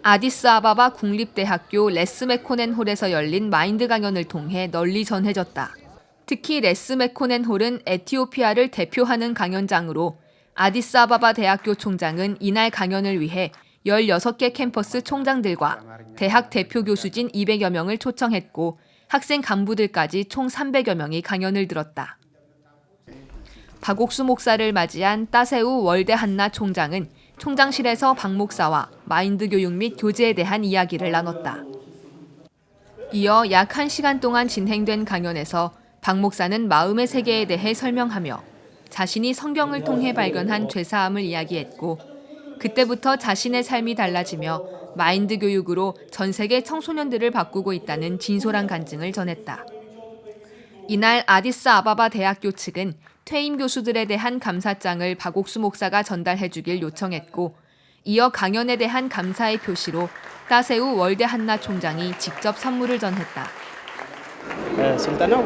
아디스아바바 국립대학교 레스 메코넨 홀에서 열린 마인드 강연을 통해 널리 전해졌다. 특히 레스 메코넨 홀은 에티오피아를 대표하는 강연장으로 아디스아바바 대학교 총장은 이날 강연을 위해 16개 캠퍼스 총장들과 대학 대표 교수진 200여 명을 초청했고 학생 간부들까지 총 300여 명이 강연을 들었다. 박옥수 목사를 맞이한 따세우 월대 한나 총장은 총장실에서 박 목사와 마인드 교육 및 교제에 대한 이야기를 나눴다. 이어 약 1시간 동안 진행된 강연에서 박 목사는 마음의 세계에 대해 설명하며 자신이 성경을 통해 발견한 죄사함을 이야기했고 그때부터 자신의 삶이 달라지며 마인드 교육으로 전 세계 청소년들을 바꾸고 있다는 진솔한 간증을 전했다. 이날 아디스아바바 대학교 측은 퇴임 교수들에 대한 감사장을 박옥수 목사가 전달해 주길 요청했고 이어 강연에 대한 감사의 표시로 따세우 월대 한나 총장이 직접 선물을 전했다. ስልጠናው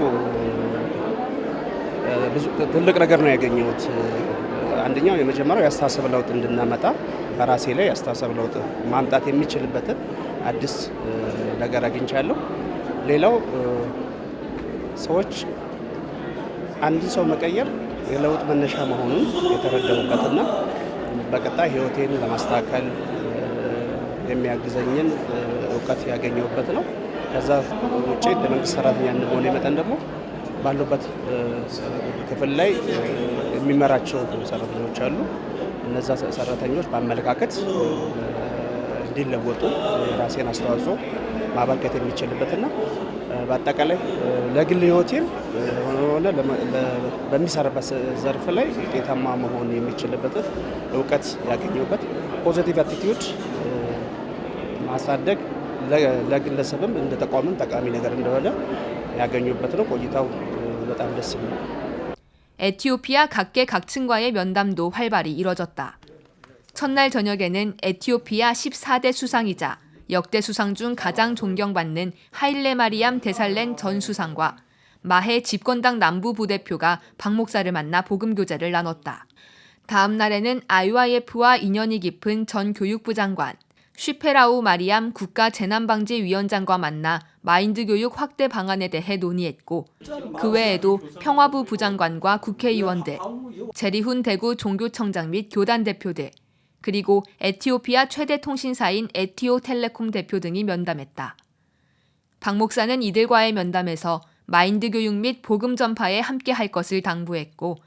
ብዙ ትልቅ ነገር ነው ያገኘሁት። አንደኛው የመጀመሪያው የአስተሳሰብ ለውጥ እንድናመጣ በራሴ ላይ የአስተሳሰብ ለውጥ ማምጣት የሚችልበትን አዲስ ነገር አግኝቻለሁ። ሌላው ሰዎች አንድን ሰው መቀየር የለውጥ መነሻ መሆኑን የተረዳሁበትና በቀጣይ ህይወቴን ለማስተካከል የሚያግዘኝን እውቀት ያገኘሁበት ነው። ከዛ ውጪ እንደ መንግስት ሰራተኛ እንደመሆኔ መጠን ደግሞ ባሉበት ክፍል ላይ የሚመራቸው ሰራተኞች አሉ። እነዛ ሰራተኞች በአመለካከት እንዲለወጡ የራሴን አስተዋጽኦ ማበርከት የሚችልበትና በአጠቃላይ ለግል ህይወቴም ሆነ በሚሰራበት ዘርፍ ላይ ውጤታማ መሆን የሚችልበትን እውቀት ያገኘሁበት ፖዚቲቭ አቲቲዩድ ማሳደግ ለግለሰብም እንደ ተቋምም ጠቃሚ ነገር እንደሆነ ያገኙበት ነው። ቆይታው በጣም ደስ ይላል። 에티오피아 각계각층과의 면담도 활발히 이뤄졌다. 첫날 저녁에는 에티오피아 14대 수상이자 역대 수상 중 가장 존경받는 하일레 마리암 데살렌 전 수상과 마해 집권당 남부 부대표가 박 목사를 만나 복음교제를 나눴다. 다음 날에는 IYF와 인연이 깊은 전 교육부 장관, 쉬페라우 마리암 국가재난방지위원장과 만나 마인드 교육 확대 방안에 대해 논의했고 그 외에도 평화부 부장관과 국회의원들, 제리훈 대구 종교청장 및 교단 대표들, 그리고 에티오피아 최대 통신사인 에티오텔레콤 대표 등이 면담했다. 박 목사는 이들과의 면담에서 마인드 교육 및 복음 전파에 함께할 것을 당부했고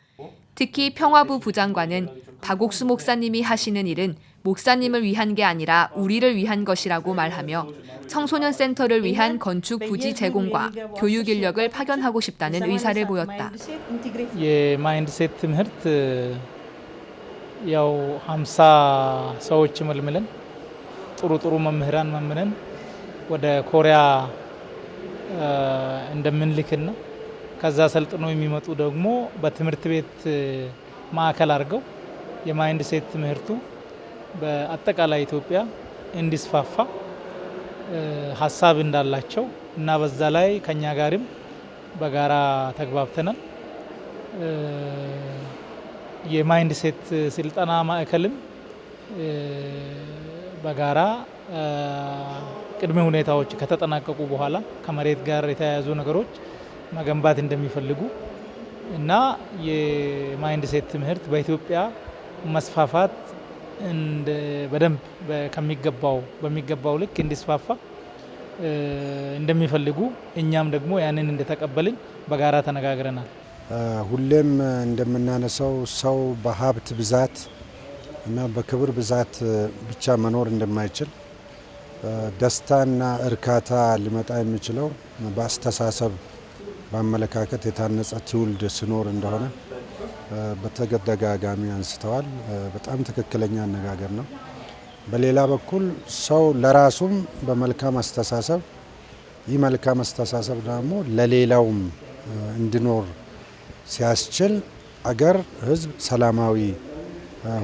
특히 평화부 부장관은 박옥수 목사님이 하시는 일은 목사님을 위한 게 아니라 우리를 위한 것이라고 말하며 청소년 센터를 위한 건축 부지 제공과 교육 인력을 파견하고 싶다는 의사를 보였다. የማይንድሴት ትምህርት ያው 50 ሰዎች መልምለን ጥሩ መምህራን መምረን ወደ ኮሪያ እንደምንልክና ከዛ ሰልጥኖ የሚመጡ ደግሞ በትምህርት ቤት ማዕከል አድርገው የማይንድሴት ትምህርቱ በአጠቃላይ ኢትዮጵያ እንዲስፋፋ ሀሳብ እንዳላቸው እና በዛ ላይ ከኛ ጋርም በጋራ ተግባብተናል። የማይንድሴት ስልጠና ማዕከልም በጋራ ቅድመ ሁኔታዎች ከተጠናቀቁ በኋላ ከመሬት ጋር የተያያዙ ነገሮች መገንባት እንደሚፈልጉ እና የማይንድሴት ትምህርት በኢትዮጵያ መስፋፋት በደንብ በሚገባው ልክ እንዲስፋፋ እንደሚፈልጉ እኛም ደግሞ ያንን እንደተቀበልን በጋራ ተነጋግረናል። ሁሌም እንደምናነሳው ሰው በሀብት ብዛት እና በክብር ብዛት ብቻ መኖር እንደማይችል ደስታና እርካታ ሊመጣ የሚችለው በአስተሳሰብ በአመለካከት የታነጸ ትውልድ ሲኖር እንደሆነ በተደጋጋሚ አንስተዋል። በጣም ትክክለኛ አነጋገር ነው። በሌላ በኩል ሰው ለራሱም በመልካም አስተሳሰብ ይህ መልካም አስተሳሰብ ደግሞ ለሌላውም እንዲኖር ሲያስችል አገር፣ ሕዝብ ሰላማዊ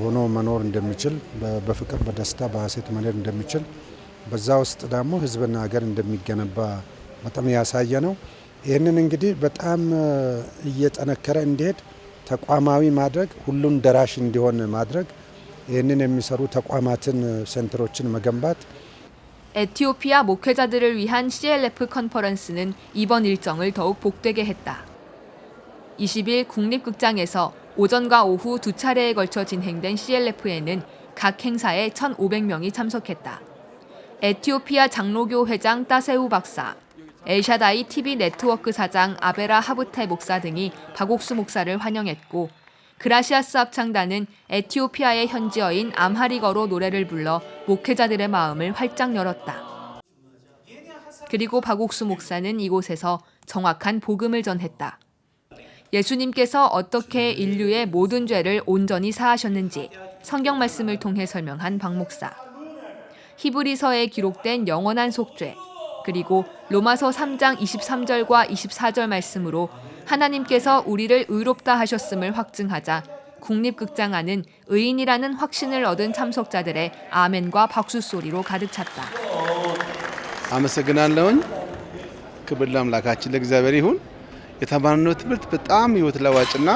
ሆኖ መኖር እንደሚችል በፍቅር፣ በደስታ፣ በሀሴት መኖር እንደሚችል በዛ ውስጥ ደግሞ ሕዝብና አገር እንደሚገነባ በጣም ያሳየ ነው። ይህንን እንግዲህ በጣም እየጠነከረ እንዲሄድ ተቋማዊ ማድረግ፣ ሁሉን ደራሽ እንዲሆን ማድረግ፣ ይህንን የሚሰሩ ተቋማትን ሴንተሮችን መገንባት 에티오피아 목회자들을 위한 CLF 컨퍼런스는 이번 일정을 더욱 복되게 했다. 20일 국립극장에서 오전과 오후 두 차례에 걸쳐 진행된 CLF에는 각 행사에 1,500명이 참석했다. 에티오피아 장로교 회장 따세우 박사, 엘샤다이 TV 네트워크 사장 아베라 하브테 목사 등이 박옥수 목사를 환영했고 그라시아스 합창단은 에티오피아의 현지어인 암하리거로 노래를 불러 목회자들의 마음을 활짝 열었다. 그리고 박옥수 목사는 이곳에서 정확한 복음을 전했다. 예수님께서 어떻게 인류의 모든 죄를 온전히 사하셨는지 성경 말씀을 통해 설명한 박 목사. 히브리서에 기록된 영원한 속죄, 그리고 로마서 3장 23절과 24절 말씀으로 하나님께서 우리를 의롭다 하셨음을 확증하자 국립극장 안은 의인이라는 확신을 얻은 참석자들의 아멘과 박수 소리로 가득 찼다. አመሰግናለሁኝ። ክብር ለአምላካችን ለእግዚአብሔር ይሁን። የተማርነው ትምህርት በጣም ህይወት ለዋጭና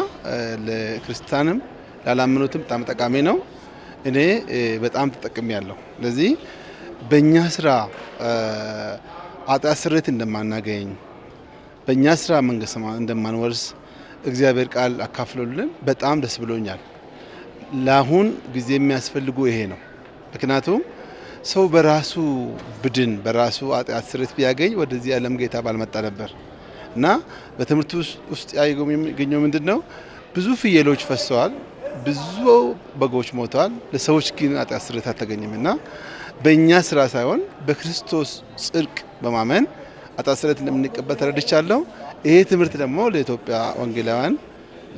ለክርስቲያንም ላላመኑትም በጣም ጠቃሚ ነው። እኔ በጣም ተጠቅሜያለሁ። ስለዚህ በእኛ ስራ ኃጢአት ስርየት እንደማናገኝ በእኛ ስራ መንግስት እንደማንወርስ እግዚአብሔር ቃል አካፍሎልን በጣም ደስ ብሎኛል። ለአሁን ጊዜ የሚያስፈልጉ ይሄ ነው። ምክንያቱም ሰው በራሱ ብድን በራሱ ኃጢአት ስርየት ቢያገኝ ወደዚህ ዓለም ጌታ ባልመጣ ነበር እና በትምህርቱ ውስጥ ያገኘው ምንድነው? ብዙ ፍየሎች ፈሰዋል፣ ብዙ በጎች ሞተዋል፣ ለሰዎች ግን ኃጢአት ስርየት አልተገኘም እና በእኛ ስራ ሳይሆን በክርስቶስ ጽድቅ በማመን ኃጢአት ስርየት እንደምንቀበል ተረድቻለሁ። ይሄ ትምህርት ደግሞ ለኢትዮጵያ ወንጌላውያን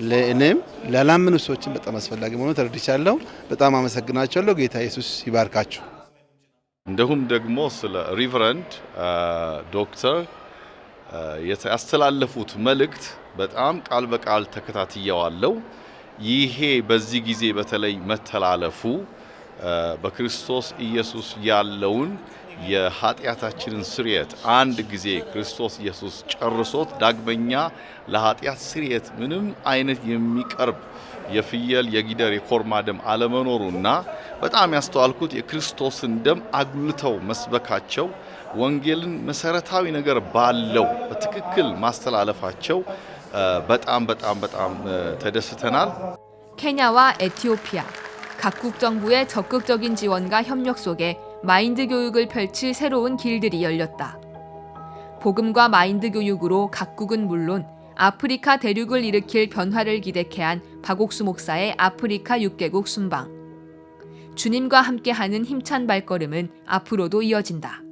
ለእኔም ላላመኑ ሰዎችን በጣም አስፈላጊ መሆኑን ተረድቻለሁ። በጣም አመሰግናቸዋለሁ። ጌታ ኢየሱስ ይባርካችሁ። እንዲሁም ደግሞ ስለ ሪቨረንድ ዶክተር ያስተላለፉት መልእክት በጣም ቃል በቃል ተከታትየዋለሁ። ይሄ በዚህ ጊዜ በተለይ መተላለፉ በክርስቶስ ኢየሱስ ያለውን የኃጢአታችንን ስርየት አንድ ጊዜ ክርስቶስ ኢየሱስ ጨርሶት ዳግመኛ ለኃጢአት ስርየት ምንም አይነት የሚቀርብ የፍየል፣ የጊደር፣ የኮርማ ደም አለመኖሩና በጣም ያስተዋልኩት የክርስቶስን ደም አጉልተው መስበካቸው ወንጌልን መሰረታዊ ነገር ባለው በትክክል ማስተላለፋቸው በጣም ተደስተናል። 케냐와 에티오피아 각국 정부의 적극적인 지원과 협력 속에 마인드 교육을 펼칠 새로운 길들이 열렸다. 복음과 마인드 교육으로 각국은 물론 아프리카 대륙을 일으킬 변화를 기대케 한 박옥수 목사의 아프리카 6개국 순방. 주님과 함께하는 힘찬 발걸음은 앞으로도 이어진다.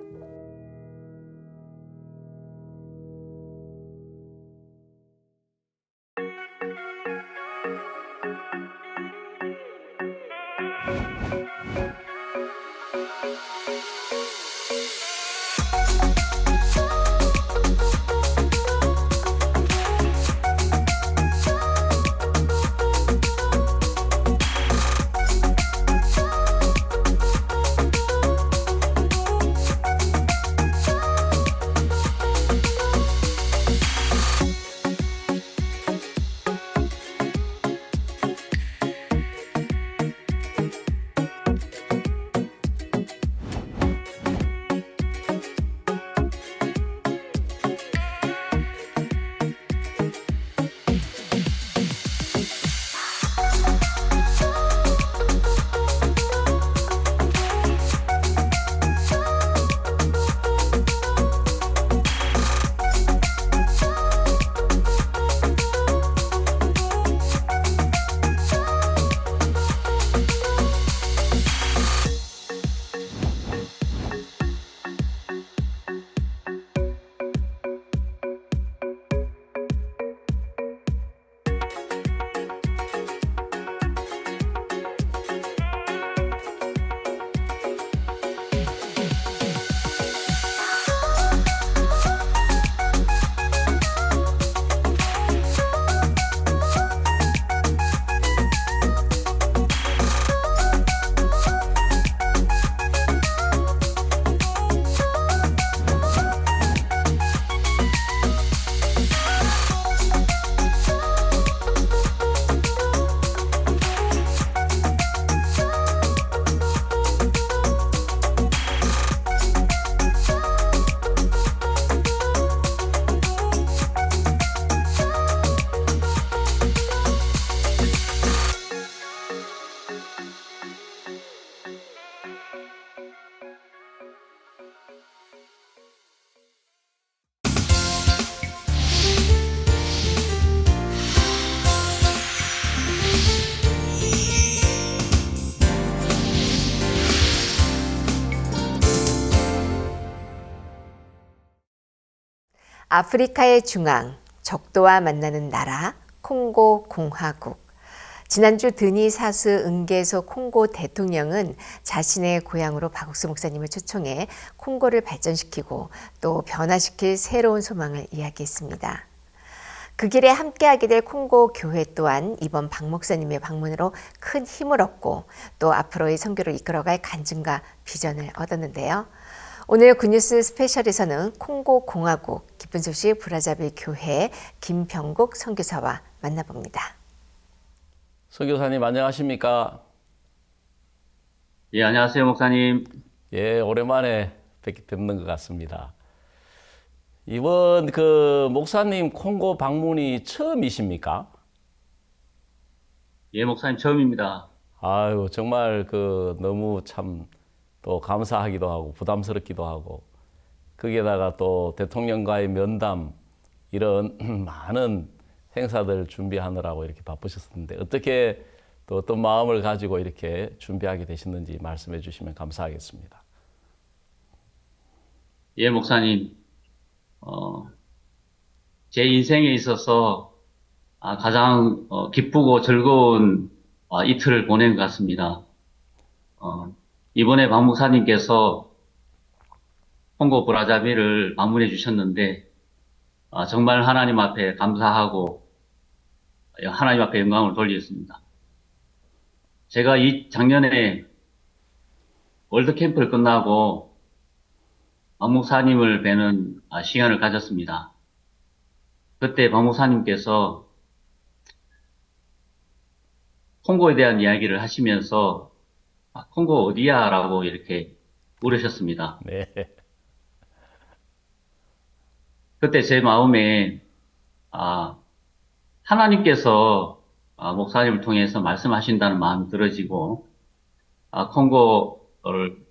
아프리카의 중앙, 적도와 만나는 나라, 콩고 공화국. 지난주 드니 사스 응게소 콩고 대통령은 자신의 고향으로 박옥수 목사님을 초청해 콩고를 발전시키고 또 변화시킬 새로운 소망을 이야기했습니다. 그 길에 함께하게 될 콩고 교회 또한 이번 박 목사님의 방문으로 큰 힘을 얻고 또 앞으로의 선교를 이끌어갈 간증과 비전을 얻었는데요. 오늘 굿뉴스 스페셜에서는 콩고 공화국 기쁜 소식 브라자빌 교회 김병국 선교사와 만나봅니다. 선교사님 안녕하십니까? 예, 안녕하세요, 목사님. 예, 오랜만에 뵙는 것 같습니다. 이번 그 목사님 콩고 방문이 처음이십니까? 예, 목사님 처음입니다. 아유, 정말 그 너무 참 또 감사하기도 하고 부담스럽기도 하고 거기에다가 또 대통령과의 면담 이런 많은 행사들 준비하느라고 이렇게 바쁘셨는데 어떻게 또 어떤 마음을 가지고 이렇게 준비하게 되셨는지 말씀해 주시면 감사하겠습니다. 예, 목사님. 제 인생에 있어서 가장 기쁘고 즐거운 이틀을 보낸 것 같습니다. 이번에 박 목사님께서 콩고 브라자빌을 방문해 주셨는데 정말 하나님 앞에 감사하고 하나님 앞에 영광을 돌리겠습니다. 제가 작년에 월드캠프를 끝나고 박 목사님을 뵈는 시간을 가졌습니다. 그때 박 목사님께서 콩고에 대한 이야기를 하시면서 콩고 어디야? 라고 이렇게 물으셨습니다. 네. 그때 제 마음에 하나님께서 목사님을 통해서 말씀하신다는 마음이 들어지고 콩고를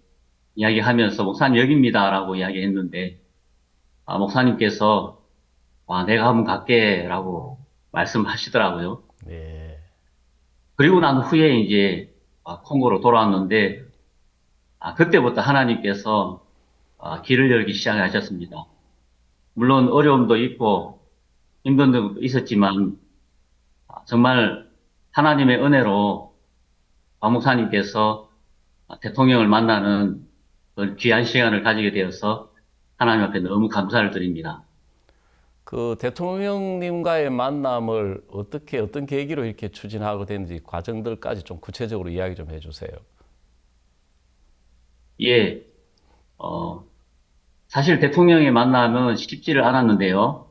이야기하면서 목사님 여기입니다 라고 이야기했는데 목사님께서 내가 한번 갈게 라고 말씀하시더라고요. 네. 그리고 난 후에 이제 콩고로 돌아왔는데 그때부터 하나님께서 길을 열기 시작하셨습니다. 물론 어려움도 있고 힘든 점도 있었지만 정말 하나님의 은혜로 박 목사님께서 대통령을 만나는 귀한 시간을 가지게 되어서 하나님 앞에 너무 감사를 드립니다. 그 대통령님과의 만남을 어떤 계기로 이렇게 추진하고 됐는지 과정들까지 좀 구체적으로 이야기 좀 해주세요. 예, 사실 대통령의 만남은 쉽지를 않았는데요.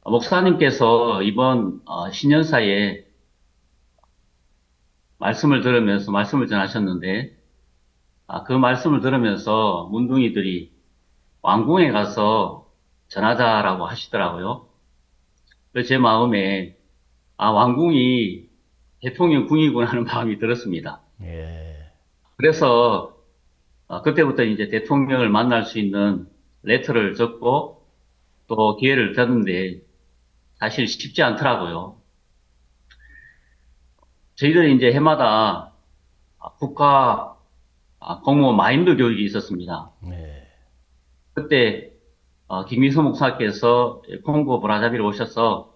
목사님께서 이번 신년사에 말씀을 들으면서 말씀을 전하셨는데 그 말씀을 들으면서 문둥이들이 왕궁에 가서 전하자라고 하시더라고요. 그래서 제 마음에 왕궁이 대통령 궁이구나 하는 마음이 들었습니다. 예. 그래서 그때부터 이제 대통령을 만날 수 있는 레터를 적고 또 기회를 줬는데 사실 쉽지 않더라고요. 저희들이 이제 해마다 국가 공무원 마인드 교육이 있었습니다. 네. 그때 김미수 목사께서 콩고 브라자빌에 오셔서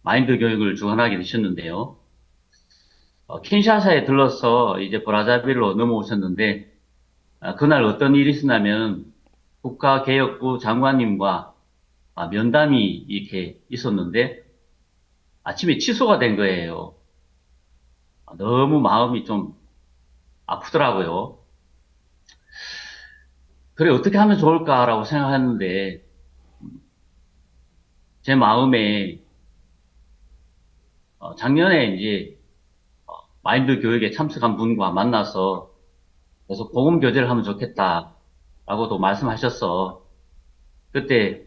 마인드 교육을 주관하게 되셨는데요. 킨샤사에 들러서 이제 브라자빌로 넘어오셨는데 그날 어떤 일이 있었냐면 국가개혁부 장관님과 면담이 이렇게 있었는데 아침에 취소가 된 거예요. 너무 마음이 좀 아프더라고요. 그래 어떻게 하면 좋을까라고 생각했는데 제 마음에 작년에 이제 마인드 교육에 참석한 분과 만나서 그래서 복음 교제를 하면 좋겠다라고도 말씀하셔서 그때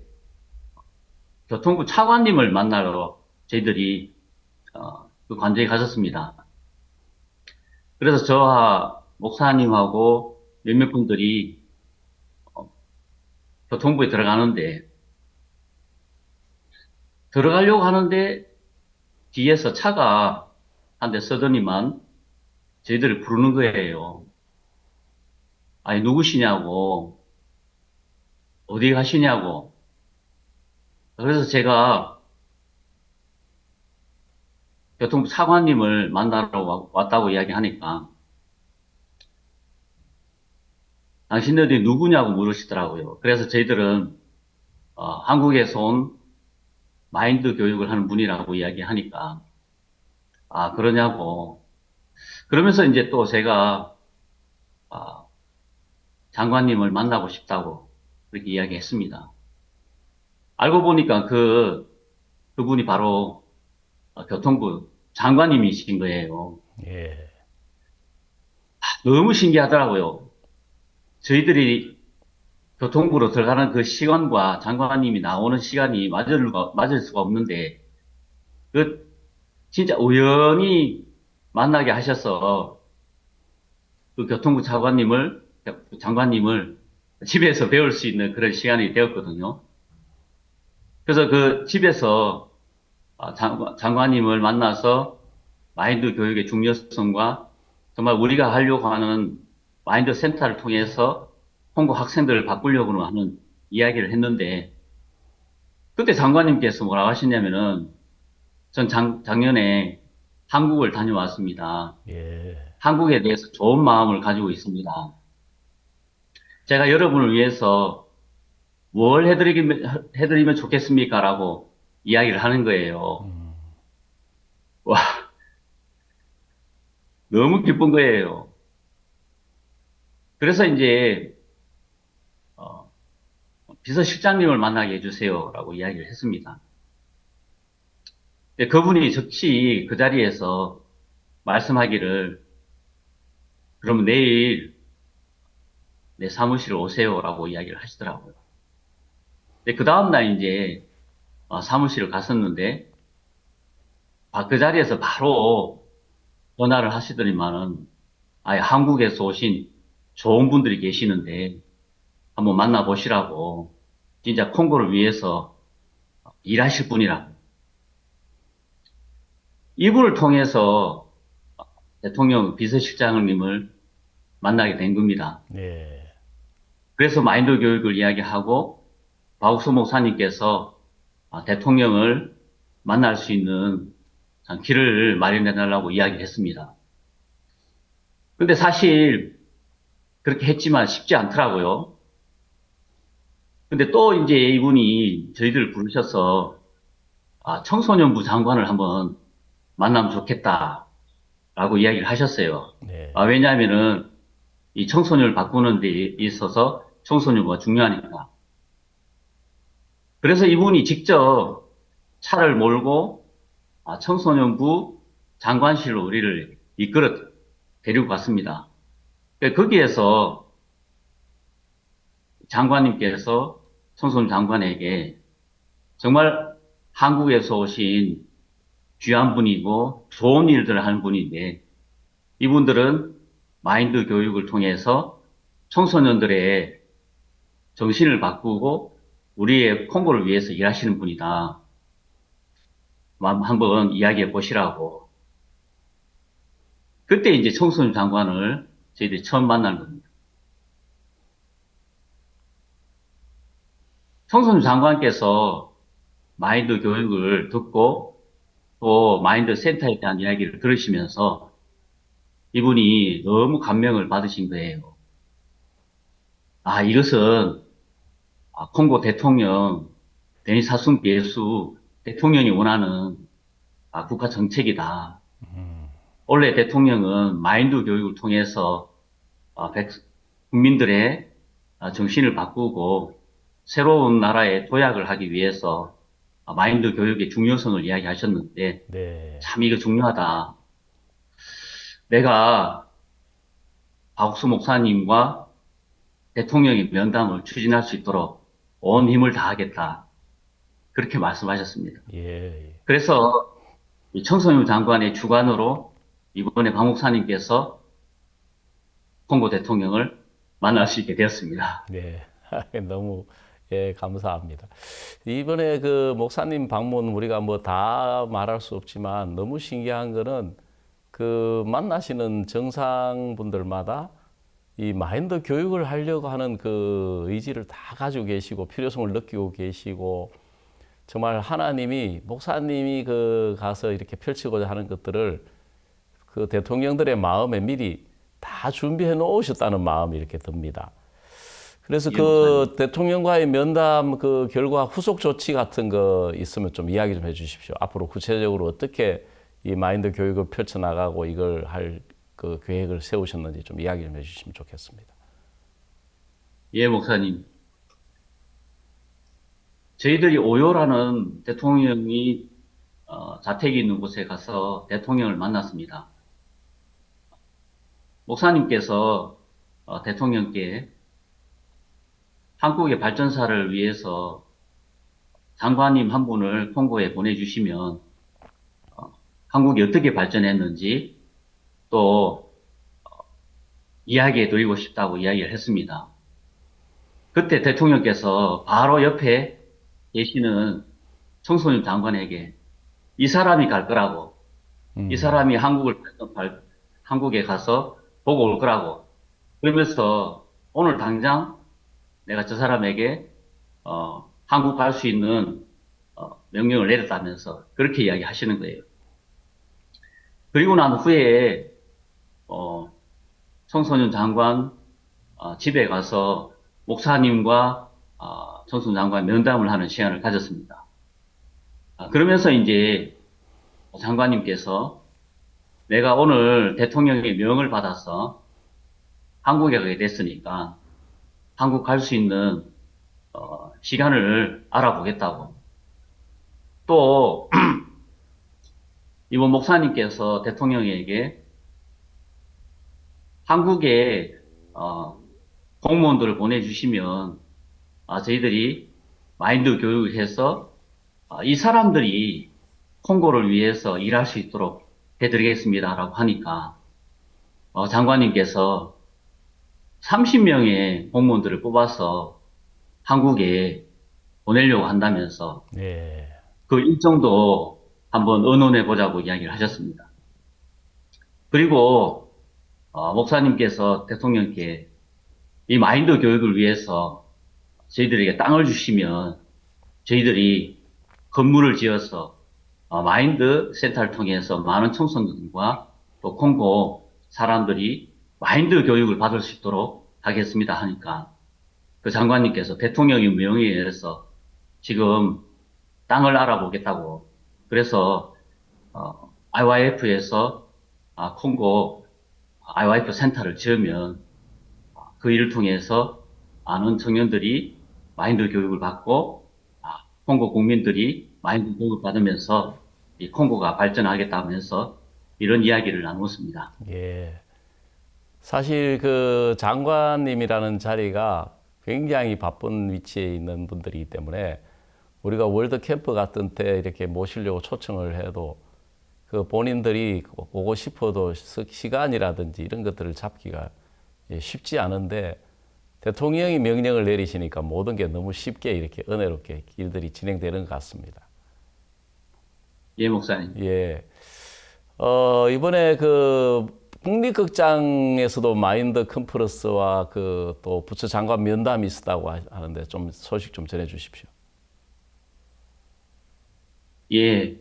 교통부 차관님을 만나러 저희들이 그 관저에 가셨습니다. 그래서 저와 목사님하고 몇몇 분들이 교통부에 들어가려고 하는데 뒤에서 차가 한 대 서더니만 저희들을 부르는 거예요. 아니 누구시냐고. 어디 가시냐고. 그래서 제가 교통부 차관님을 만나러 왔다고 이야기하니까 당신들이 누구냐고 물으시더라고요. 그래서 저희들은 한국에서 온 마인드 교육을 하는 분이라고 이야기하니까 아 그러냐고. 그러면서 이제 또 제가 장관님을 만나고 싶다고 그렇게 이야기했습니다. 알고 보니까 그분이 바로 교통부 장관님이신 거예요. 예. 너무 신기하더라고요. 저희들이 교통부로 들어가는 그 시간과 장관님이 나오는 시간이 맞을 수가 없는데, 진짜 우연히 만나게 하셔서 그 교통부 장관님을 집에서 배울 수 있는 그런 시간이 되었거든요. 그래서 그 집에서 장관님을 만나서 마인드 교육의 중요성과 정말 우리가 하려고 하는 마인드 센터를 통해서 홍보 학생들을 바꾸려고 하는 이야기를 했는데, 그때 장관님께서 뭐라고 하시냐면은, 전 작년에 한국을 다녀왔습니다. 예. 한국에 대해서 좋은 마음을 가지고 있습니다. 제가 여러분을 위해서 뭘 해드리면 좋겠습니까? 라고 이야기를 하는 거예요. 와, 너무 기쁜 거예요. 그래서 이제 비서실장님을 만나게 해주세요 라고 이야기를 했습니다. 그분이 즉시 그 자리에서 말씀하기를 그러면 내일 내 사무실에 오세요 라고 이야기를 하시더라고요. 그 다음날 이제 사무실을 갔었는데 그 자리에서 바로 전화를 하시더니만은 한국에서 오신 좋은 분들이 계시는데 한번 만나보시라고, 진짜 콩고를 위해서 일하실 분이라고. 이분을 통해서 대통령 비서실장님을 만나게 된 겁니다. 예. 그래서 마인드 교육을 이야기하고 박옥수 목사님께서 대통령을 만날 수 있는 길을 마련해 달라고 이야기했습니다. 근데 사실 그렇게 했지만 쉽지 않더라고요. 근데 또 이제 이분이 저희들을 부르셔서 청소년부 장관을 한번 만나면 좋겠다라고 이야기를 하셨어요. 네. 왜냐하면은 이 청소년을 바꾸는 데 있어서 청소년부가 중요하니까. 그래서 이분이 직접 차를 몰고 청소년부 장관실로 우리를 이끌어 데리고 갔습니다. 거기에서 장관님께서 청소년 장관에게 정말 한국에서 오신 귀한 분이고 좋은 일들을 하는 분인데, 이분들은 마인드 교육을 통해서 청소년들의 정신을 바꾸고 우리의 콩고를 위해서 일하시는 분이다. 한번 이야기해 보시라고. 그때 이제 청소년 장관을 저희들이 처음 만난 겁니다. 청소년 장관께서 마인드 교육을 듣고 또 마인드 센터에 대한 이야기를 들으시면서 이분이 너무 감명을 받으신 거예요. 이것은 콩고 대통령 데니 사순 예수 대통령이 원하는 국가 정책이다. 원래 대통령은 마인드 교육을 통해서 국민들의 정신을 바꾸고 새로운 나라에 도약을 하기 위해서 마인드 교육의 중요성을 이야기하셨는데, 네. 참 이거 중요하다. 내가 박옥수 목사님과 대통령의 면담을 추진할 수 있도록 온 힘을 다하겠다. 그렇게 말씀하셨습니다. 예. 그래서 청소년 장관의 주관으로 이번에 박 목사님께서 콩고 대통령을 만날 수 있게 되었습니다. 네. 너무 감사합니다. 이번에 그 목사님 방문 우리가 뭐 다 말할 수 없지만 너무 신기한 거는 그 만나시는 정상분들마다 이 마인드 교육을 하려고 하는 그 의지를 다 가지고 계시고 필요성을 느끼고 계시고 정말 하나님이 목사님이 그 가서 이렇게 펼치고자 하는 것들을 그 대통령들의 마음에 미리 다 준비해 놓으셨다는 마음이 이렇게 듭니다. 그래서 그 대통령과의 면담 그 결과 후속 조치 같은 거 있으면 좀 이야기 좀 해주십시오. 앞으로 구체적으로 어떻게 이 마인드 교육을 펼쳐 나가고 이걸 할 그 계획을 세우셨는지 좀 이야기 좀 해주시면 좋겠습니다. 예, 목사님. 저희들이 오요라는 대통령이 자택이 있는 곳에 가서 대통령을 만났습니다. 목사님께서 대통령께 한국의 발전사를 위해서 장관님 한 분을 콩고에 보내주시면 한국이 어떻게 발전했는지 또 이야기해 드리고 싶다고 이야기를 했습니다. 그때 대통령께서 바로 옆에 계시는 청소년 장관에게 이 사람이 갈 거라고, 이 사람이 한국에 가서 보고 올 거라고, 그러면서 오늘 당장 내가 저 사람에게 한국 갈 수 있는 명령을 내렸다면서 그렇게 이야기하시는 거예요. 그리고 난 후에 청소년 장관 집에 가서 목사님과 청소년 장관 면담을 하는 시간을 가졌습니다. 그러면서 이제 장관님께서 내가 오늘 대통령의 명을 받아서 한국에 가게 됐으니까 한국 갈 수 있는 시간을 알아보겠다고. 또 이번 목사님께서 대통령에게 한국에 공무원들을 보내주시면 저희들이 마인드 교육을 해서 이 사람들이 콩고를 위해서 일할 수 있도록 해드리겠습니다라고 하니까 장관님께서 30명의 공무원들을 뽑아서 한국에 보내려고 한다면서 그 일정도 한번 의논해 보자고 이야기를 하셨습니다. 그리고 목사님께서 대통령께 이 마인드 교육을 위해서 저희들에게 땅을 주시면 저희들이 건물을 지어서 마인드 센터를 통해서 많은 청소년들과 또 콩고 사람들이 마인드 교육을 받을 수 있도록 하겠습니다 하니까 그 장관님께서 대통령의 명의에 의해서 지금 땅을 알아보겠다고 그래서 IYF에서 콩고 IYF 센터를 지으면 그 일을 통해서 많은 청년들이 마인드 교육을 받고 콩고 국민들이 마인드 교육을 받으면서 이 콩고가 발전하겠다면서 이런 이야기를 나누었습니다. 예. 사실 그 장관님이라는 자리가 굉장히 바쁜 위치에 있는 분들이기 때문에 우리가 월드 캠프 같은 때 이렇게 모시려고 초청을 해도 그 본인들이 오고 싶어도 시간이라든지 이런 것들을 잡기가 쉽지 않은데 대통령이 명령을 내리시니까 모든 게 너무 쉽게 이렇게 은혜롭게 일들이 진행되는 것 같습니다. 예, 목사님. 예. 이번에 그 국립극장에서도 마인드 컨퍼런스와 그 또 부처 장관 면담이 있었다고 하는데 좀 소식 좀 전해 주십시오. 예.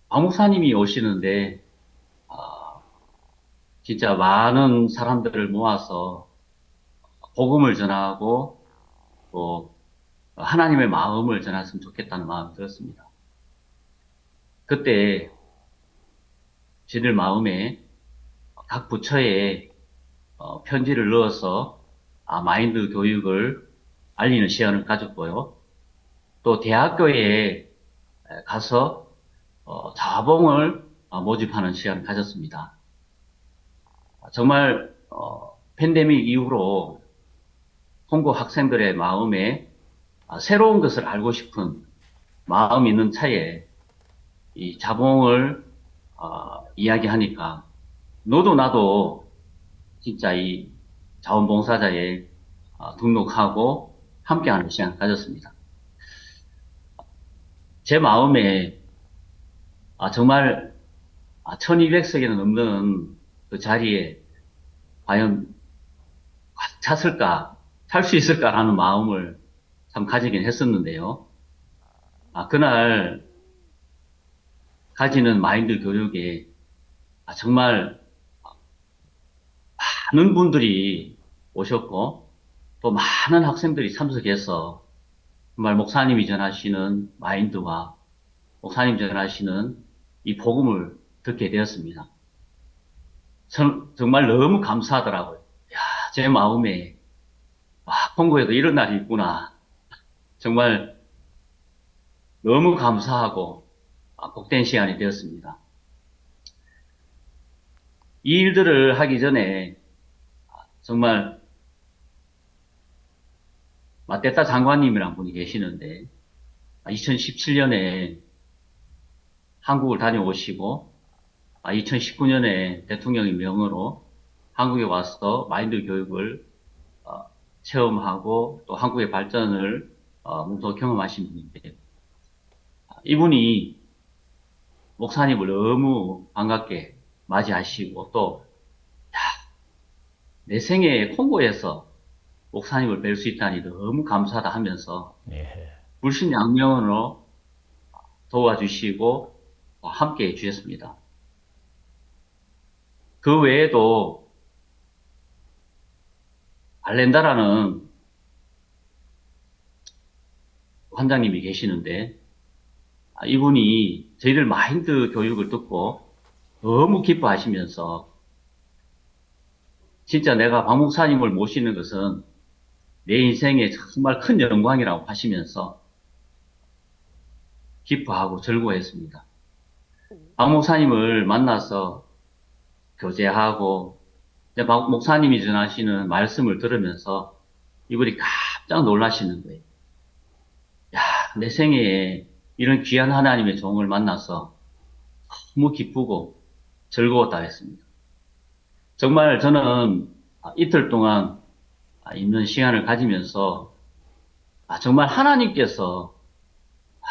박목사님이 오시는데 진짜 많은 사람들을 모아서 복음을 전하고 또 하나님의 마음을 전했으면 좋겠다는 마음이 들었습니다. 그때 저희들 마음에 각 부처에 편지를 넣어서 마인드 교육을 알리는 시간을 가졌고요. 또 대학교에 가서 자봉을 모집하는 시간을 가졌습니다. 정말 팬데믹 이후로 콩고 학생들의 마음에 새로운 것을 알고 싶은 마음이 있는 차에 이 자봉을 이야기하니까 너도 나도 진짜 이 자원봉사자에 등록하고 함께하는 시간을 가졌습니다. 제 마음에 정말 1200석에는 넘는 그 자리에 과연 찼을까, 찰 수 있을까라는 마음을 참 가지긴 했었는데요. 그날 가지는 마인드 교육에 정말 많은 분들이 오셨고 또 많은 학생들이 참석해서 정말 목사님이 전하시는 마인드와 목사님 전하시는 이 복음을 듣게 되었습니다. 정말 너무 감사하더라고요. 야, 제 마음에 콩고에도 이런 날이 있구나. 정말 너무 감사하고 복된 시간이 되었습니다. 이 일들을 하기 전에 정말 마테타 장관님이란 분이 계시는데 2017년에 한국을 다녀오시고 2019년에 대통령의 명으로 한국에 와서 마인드 교육을 체험하고 또 한국의 발전을 몸소 경험하신 분인데 이분이 목사님을 너무 반갑게 맞이하시고 또 내 생애에 콩고에서 목사님을 뵐 수 있다니 너무 감사하다 하면서 불신양면으로 도와주시고 함께 해주셨습니다. 그 외에도 알렌다라는 관장님이 계시는데 이분이 저희들 마인드 교육을 듣고 너무 기뻐하시면서 진짜 내가 박 목사님을 모시는 것은 내 인생에 정말 큰 영광이라고 하시면서 기뻐하고 즐거워했습니다. 박 목사님을 만나서 교제하고 박 목사님이 전하시는 말씀을 들으면서 이분이 깜짝 놀라시는 거예요. 야, 내 생애에 이런 귀한 하나님의 종을 만나서 너무 기쁘고 즐거웠다 했습니다. 정말 저는 이틀 동안 있는 시간을 가지면서 정말 하나님께서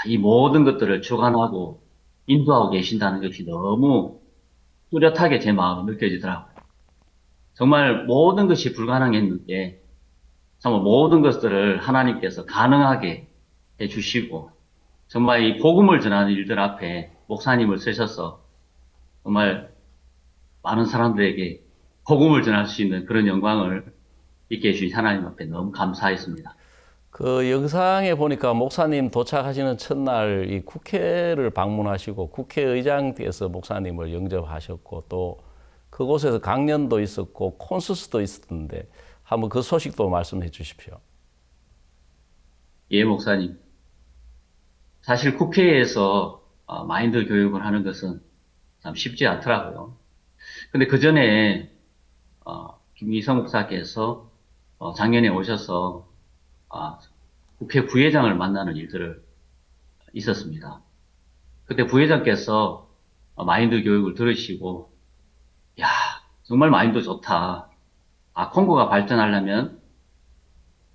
이 모든 것들을 주관하고 인도하고 계신다는 것이 너무 뚜렷하게 제 마음에 느껴지더라고요. 정말 모든 것이 불가능했는데 정말 모든 것들을 하나님께서 가능하게 해주시고 정말 이 복음을 전하는 일들 앞에 목사님을 쓰셔서 정말 많은 사람들에게 복음을 전할 수 있는 그런 영광을 있게 해주신 하나님 앞에 너무 감사했습니다. 그 영상에 보니까 목사님 도착하시는 첫날 이 국회를 방문하시고 국회의장께서 목사님을 영접하셨고 또 그곳에서 강연도 있었고 콘서트도 있었는데 한번 그 소식도 말씀해 주십시오. 예, 목사님. 사실 국회에서 마인드 교육을 하는 것은 참 쉽지 않더라고요. 근데 그 전에 김기성 목사께서 작년에 오셔서 국회 부회장을 만나는 일들을 있었습니다. 그때 부회장께서 마인드 교육을 들으시고 야, 정말 마인드 좋다. 콩고가 발전하려면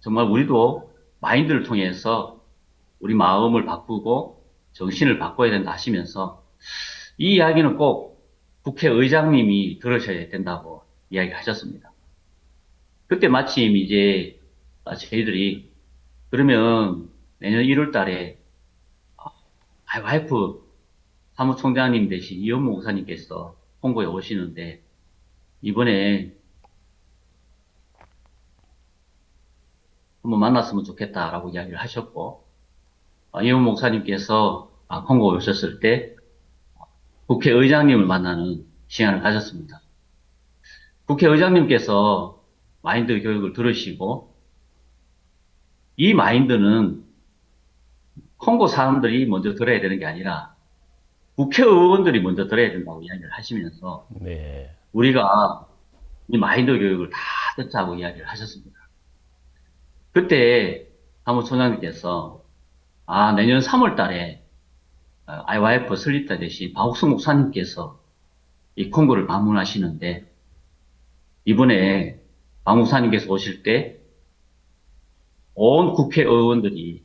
정말 우리도 마인드를 통해서 우리 마음을 바꾸고 정신을 바꿔야 된다 하시면서 이 이야기는 꼭 국회의장님이 들으셔야 된다고 이야기하셨습니다. 그때 마침 이제 저희들이 그러면 내년 1월 달에 IYF 사무총장님 대신 이현무 목사님께서 콩고에 오시는데 이번에 한번 만났으면 좋겠다라고 이야기를 하셨고 이현무 목사님께서 콩고에 오셨을 때 국회의장님을 만나는 시간을 가졌습니다. 국회의장님께서 마인드 교육을 들으시고 이 마인드는 콩고 사람들이 먼저 들어야 되는 게 아니라 국회의원들이 먼저 들어야 된다고 이야기를 하시면서 우리가 이 마인드 교육을 다 듣자고 이야기를 하셨습니다. 그때 사무총장님께서 내년 3월 달에 IYF 설립자 대신 박옥성 목사님께서 이 콩고를 방문하시는데 이번에 박 목사님께서 오실 때 온 국회의원들이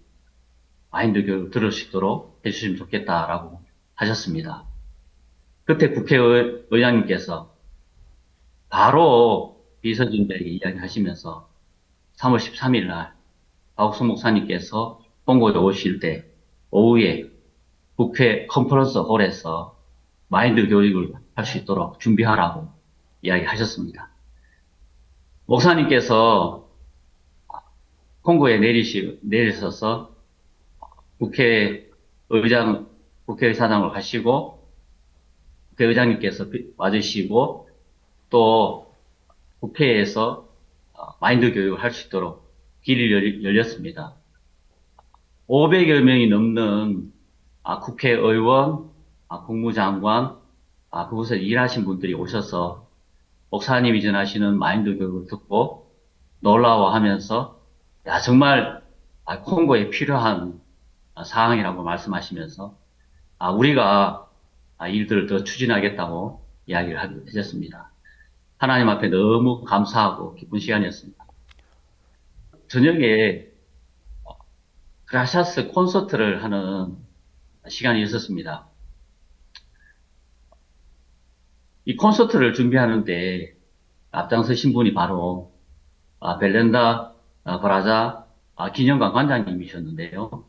마인드 교육을 들을 수 있도록 해주시면 좋겠다라고 하셨습니다. 그때 국회의장님께서 바로 비서진들에게 이야기하시면서 3월 13일 날 박옥순 목사님께서 콩고에 오실 때 오후에 국회 컨퍼런스 홀에서 마인드 교육을 할 수 있도록 준비하라고 이야기하셨습니다. 목사님께서 콩고에 내리셔서 국회의사당을 가시고 국회의장님께서 와주시고 또 국회에서 마인드 교육을 할 수 있도록 길이 열렸습니다. 500여 명이 넘는 국회의원, 국무장관, 그곳에 일하신 분들이 오셔서 목사님이 전하시는 마인드 교육을 듣고 놀라워하면서 야 정말 콩고에 필요한 사항이라고 말씀하시면서 우리가 일들을 더 추진하겠다고 이야기를 하셨습니다. 하나님 앞에 너무 감사하고 기쁜 시간이었습니다. 저녁에 그라샤스 콘서트를 하는 시간이 있었습니다. 이 콘서트를 준비하는데 앞장서신 분이 바로 벨렌다 브라자 기념관 관장님이셨는데요.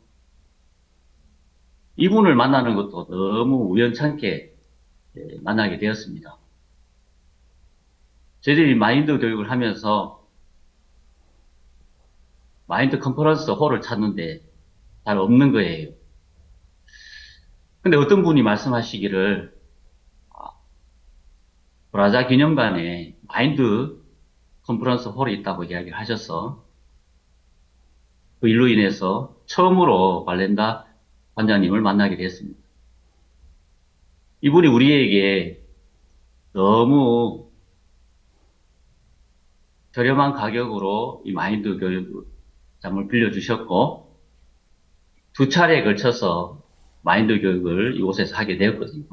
이분을 만나는 것도 너무 우연찮게 만나게 되었습니다. 저희들이 마인드 교육을 하면서 마인드 컨퍼런스 홀을 찾는데 잘 없는 거예요. 근데 어떤 분이 말씀하시기를 브라자 기념관에 마인드 컨퍼런스 홀이 있다고 이야기를 하셔서 그 일로 인해서 처음으로 발렌다 관장님을 만나게 됐습니다. 이분이 우리에게 너무 저렴한 가격으로 이 마인드 교육장을 빌려주셨고 2차례에 걸쳐서 마인드 교육을 이곳에서 하게 되었거든요.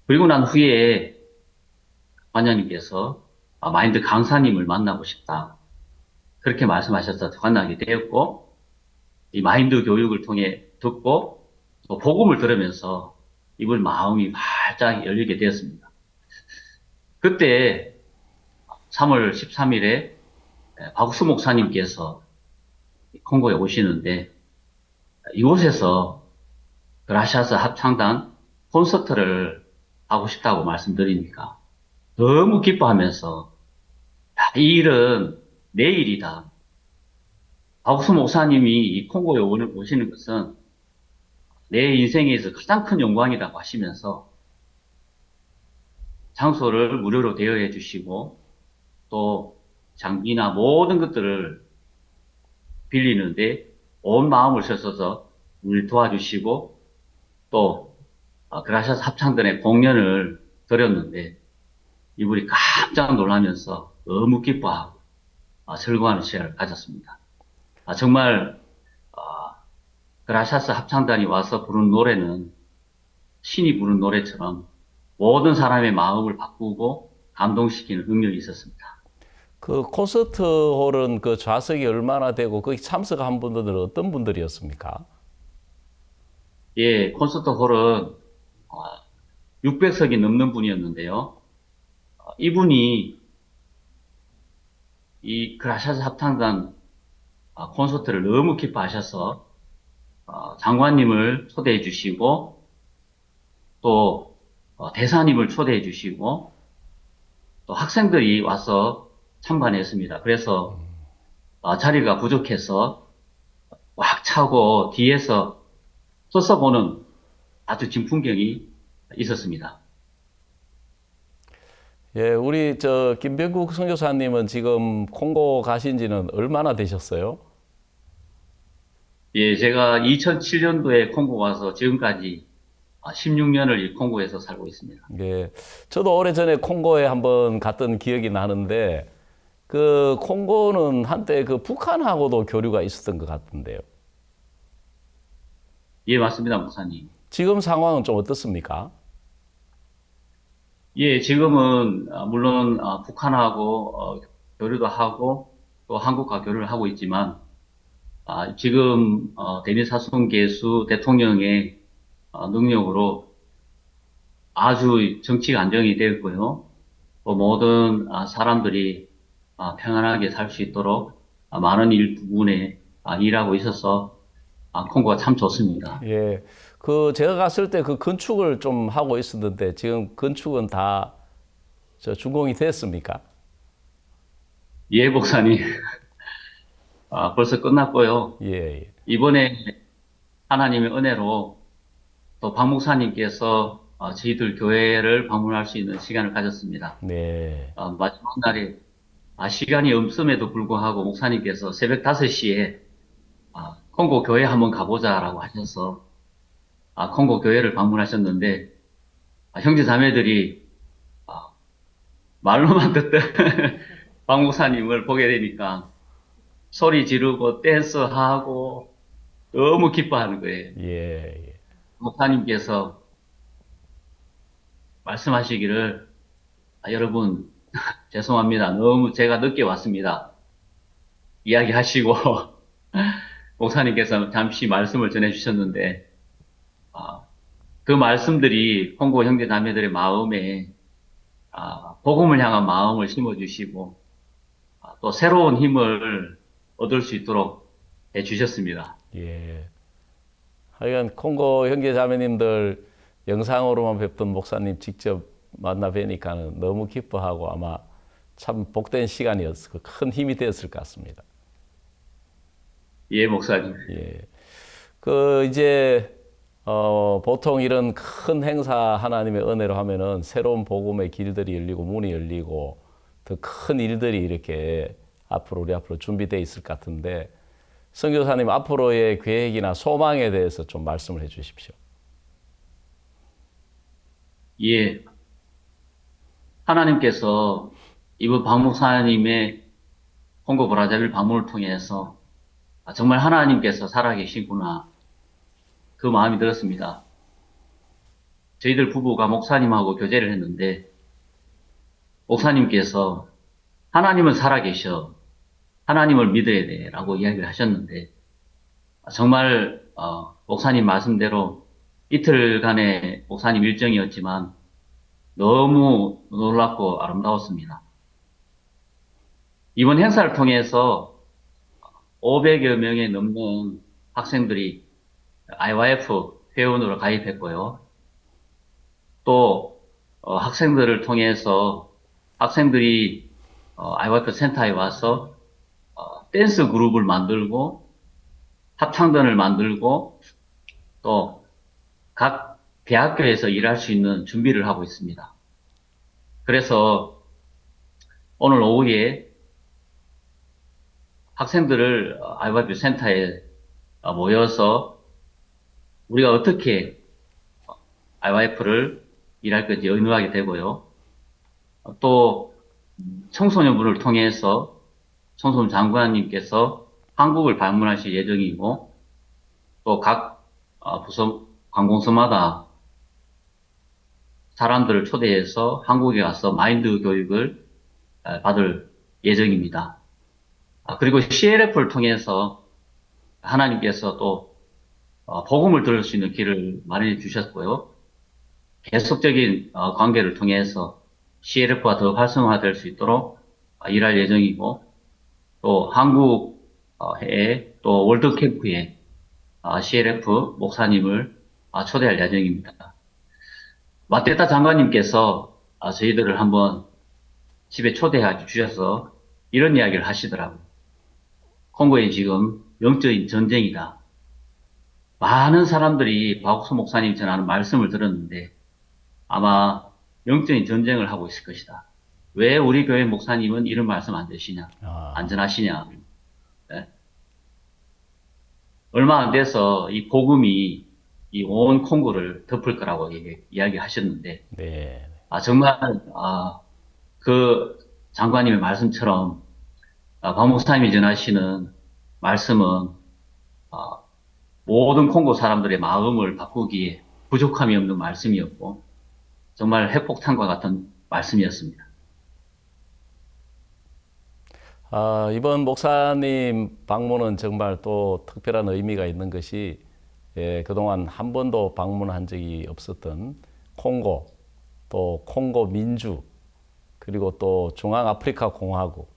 그리고 난 후에 관장님께서 마인드 강사님을 만나고 싶다. 그렇게 말씀하셔서 만나게 되었고 이 마인드 교육을 통해 듣고 또 복음을 들으면서 이분 마음이 활짝 열리게 되었습니다. 그때 3월 13일에 박옥수 목사님께서 콩고에 오시는데 이곳에서 그라샤스 합창단 콘서트를 하고 싶다고 말씀드리니까 너무 기뻐하면서 이 일은 내 일이다. 박옥수 목사님이 이 콩고에 오시는 것은 내 인생에서 가장 큰 영광이라고 하시면서 장소를 무료로 대여해 주시고 또 장비나 모든 것들을 빌리는데 온 마음을 쓰셔서 우리를 도와주시고 또 그라샤스 합창단의 공연을 드렸는데 이분이 깜짝 놀라면서 너무 기뻐하고 즐거워하는 시간을 가졌습니다. 정말 그라샤스 합창단이 와서 부른 노래는 신이 부른 노래처럼 모든 사람의 마음을 바꾸고 감동시키는 능력이 있었습니다. 그 콘서트 홀은 그 좌석이 얼마나 되고 거기 참석한 분들은 어떤 분들이었습니까? 예, 콘서트 홀은 600석이 넘는 분이었는데요. 이분이 이 그라샤스 합창단 콘서트를 너무 기뻐하셔서 장관님을 초대해 주시고 또 대사님을 초대해 주시고 또 학생들이 와서 참관했습니다. 그래서 자리가 부족해서 꽉 차고 뒤에서 서서 보는 아주 진풍경이 있었습니다. 예, 우리 김병국 선교사님은 지금 콩고 가신 지는 얼마나 되셨어요? 예, 제가 2007년도에 콩고 와서 지금까지 16년을 이 콩고에서 살고 있습니다. 예, 저도 오래전에 콩고에 한번 갔던 기억이 나는데 그 콩고는 한때 그 북한하고도 교류가 있었던 것 같은데요. 예, 맞습니다, 목사님. 지금 상황은 좀 어떻습니까? 예, 지금은 물론 북한하고 교류도 하고 또 한국과 교류를 하고 있지만 지금 데니 사순계수 대통령의 능력으로 아주 정치가 안정이 되었고요. 또 모든 사람들이 평안하게 살 수 있도록 많은 일 부분에 일하고 있어서 콩고가 참 좋습니다. 예. 제가 갔을 때 그 건축을 좀 하고 있었는데 지금 건축은 다 준공이 됐습니까? 예, 목사님. 벌써 끝났고요. 예. 이번에 하나님의 은혜로 또 박 목사님께서 저희들 교회를 방문할 수 있는 시간을 가졌습니다. 네. 마지막 날에 시간이 없음에도 불구하고 목사님께서 새벽 5시에 콩고 교회 한번 가보자라고 하셔서 콩고 교회를 방문하셨는데 형제 자매들이 말로만 듣던 박 목사님을 보게 되니까 소리 지르고 댄스하고 너무 기뻐하는 거예요. 예. 목사님께서 말씀하시기를 여러분 죄송합니다. 너무 제가 늦게 왔습니다. 이야기하시고 목사님께서 잠시 말씀을 전해주셨는데 그 말씀들이 콩고 형제 자매들의 마음에 복음을 향한 마음을 심어주시고 또 새로운 힘을 얻을 수 있도록 해주셨습니다. 예. 하여간 콩고 형제 자매님들 영상으로만 뵙던 목사님 직접 만나 뵈니까는 너무 기뻐하고 아마 참 복된 시간이었을 큰 힘이 되었을 것 같습니다. 예, 목사님. 예. 이제 보통 이런 큰 행사 하나님의 은혜로 하면은 새로운 복음의 길들이 열리고 문이 열리고 더 큰 일들이 이렇게 우리 앞으로 준비되어 있을 것 같은데 선교사님 앞으로의 계획이나 소망에 대해서 좀 말씀을 해 주십시오. 예. 하나님께서 이번 박 목사님의 콩고 브라자빌 방문을 통해서 정말 하나님께서 살아계시구나 그 마음이 들었습니다. 저희들 부부가 목사님하고 교제를 했는데 목사님께서 하나님은 살아계셔 하나님을 믿어야 돼 라고 이야기를 하셨는데 정말 목사님 말씀대로 이틀간의 목사님 일정이었지만 너무 놀랍고 아름다웠습니다. 이번 행사를 통해서 500여 명에 넘는 학생들이 IYF 회원으로 가입했고요. 또 학생들을 통해서 학생들이 IYF 센터에 와서 댄스 그룹을 만들고 합창단을 만들고 또 각 대학교에서 일할 수 있는 준비를 하고 있습니다. 그래서 오늘 오후에 학생들을 IYF 센터에 모여서 우리가 어떻게 IYF를 일할 건지 의논하게 되고요. 또 청소년부를 통해서 청소년 장관님께서 한국을 방문하실 예정이고 또 각 부서 관공서마다 사람들을 초대해서 한국에 가서 마인드 교육을 받을 예정입니다. 그리고 CLF를 통해서 하나님께서 또 복음을 들을 수 있는 길을 마련해 주셨고요. 계속적인 관계를 통해서 CLF가 더 활성화될 수 있도록 일할 예정이고 또 한국에 또 월드캠프에 CLF 목사님을 초대할 예정입니다. 마테타 장관님께서 저희들을 한번 집에 초대해 주셔서 이런 이야기를 하시더라고요. 콩고에 지금 영적인 전쟁이다. 많은 사람들이 박옥수 목사님 전하는 말씀을 들었는데 아마 영적인 전쟁을 하고 있을 것이다. 왜 우리 교회 목사님은 이런 말씀 안 되시냐? 안 전하시냐? 네? 얼마 안 돼서 이 복음이 이 온 콩고를 덮을 거라고 이야기하셨는데 네. 정말 그 장관님의 말씀처럼 박 목사님이 전하시는 말씀은 모든 콩고 사람들의 마음을 바꾸기에 부족함이 없는 말씀이었고 정말 핵폭탄과 같은 말씀이었습니다. 이번 목사님 방문은 정말 또 특별한 의미가 있는 것이 그동안 한 번도 방문한 적이 없었던 콩고 또 콩고 민주 그리고 또 중앙아프리카 공화국,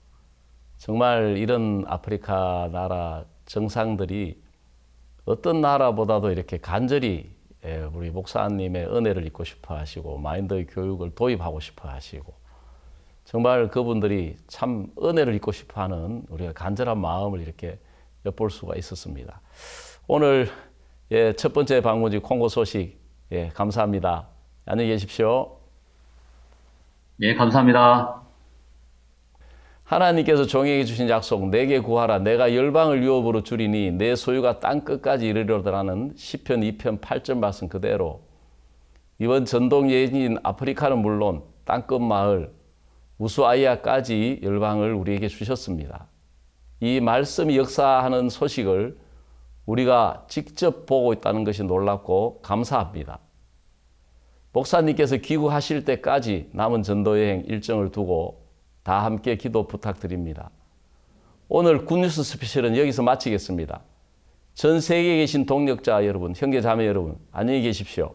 정말 이런 아프리카 나라 정상들이 어떤 나라보다도 이렇게 간절히 우리 목사님의 은혜를 입고 싶어 하시고 마인드 교육을 도입하고 싶어 하시고 정말 그분들이 참 은혜를 입고 싶어 하는 우리가 간절한 마음을 이렇게 엿볼 수가 있었습니다. 오늘 첫 번째 방문지 콩고 소식 감사합니다. 안녕히 계십시오. 예, 감사합니다. 하나님께서 종에게 주신 약속 내게 구하라 내가 열방을 유업으로 주리니 내 소유가 땅 끝까지 이르리로다라는 시편 2편 8절 말씀 그대로 이번 전동 여행인 아프리카는 물론 땅끝 마을 우수아이아까지 열방을 우리에게 주셨습니다. 이 말씀이 역사하는 소식을 우리가 직접 보고 있다는 것이 놀랍고 감사합니다. 목사님께서 귀국하실 때까지 남은 전도여행 일정을 두고 다 함께 기도 부탁드립니다. 오늘 굿뉴스 스페셜은 여기서 마치겠습니다. 전 세계에 계신 동역자 여러분, 형제 자매 여러분, 안녕히 계십시오.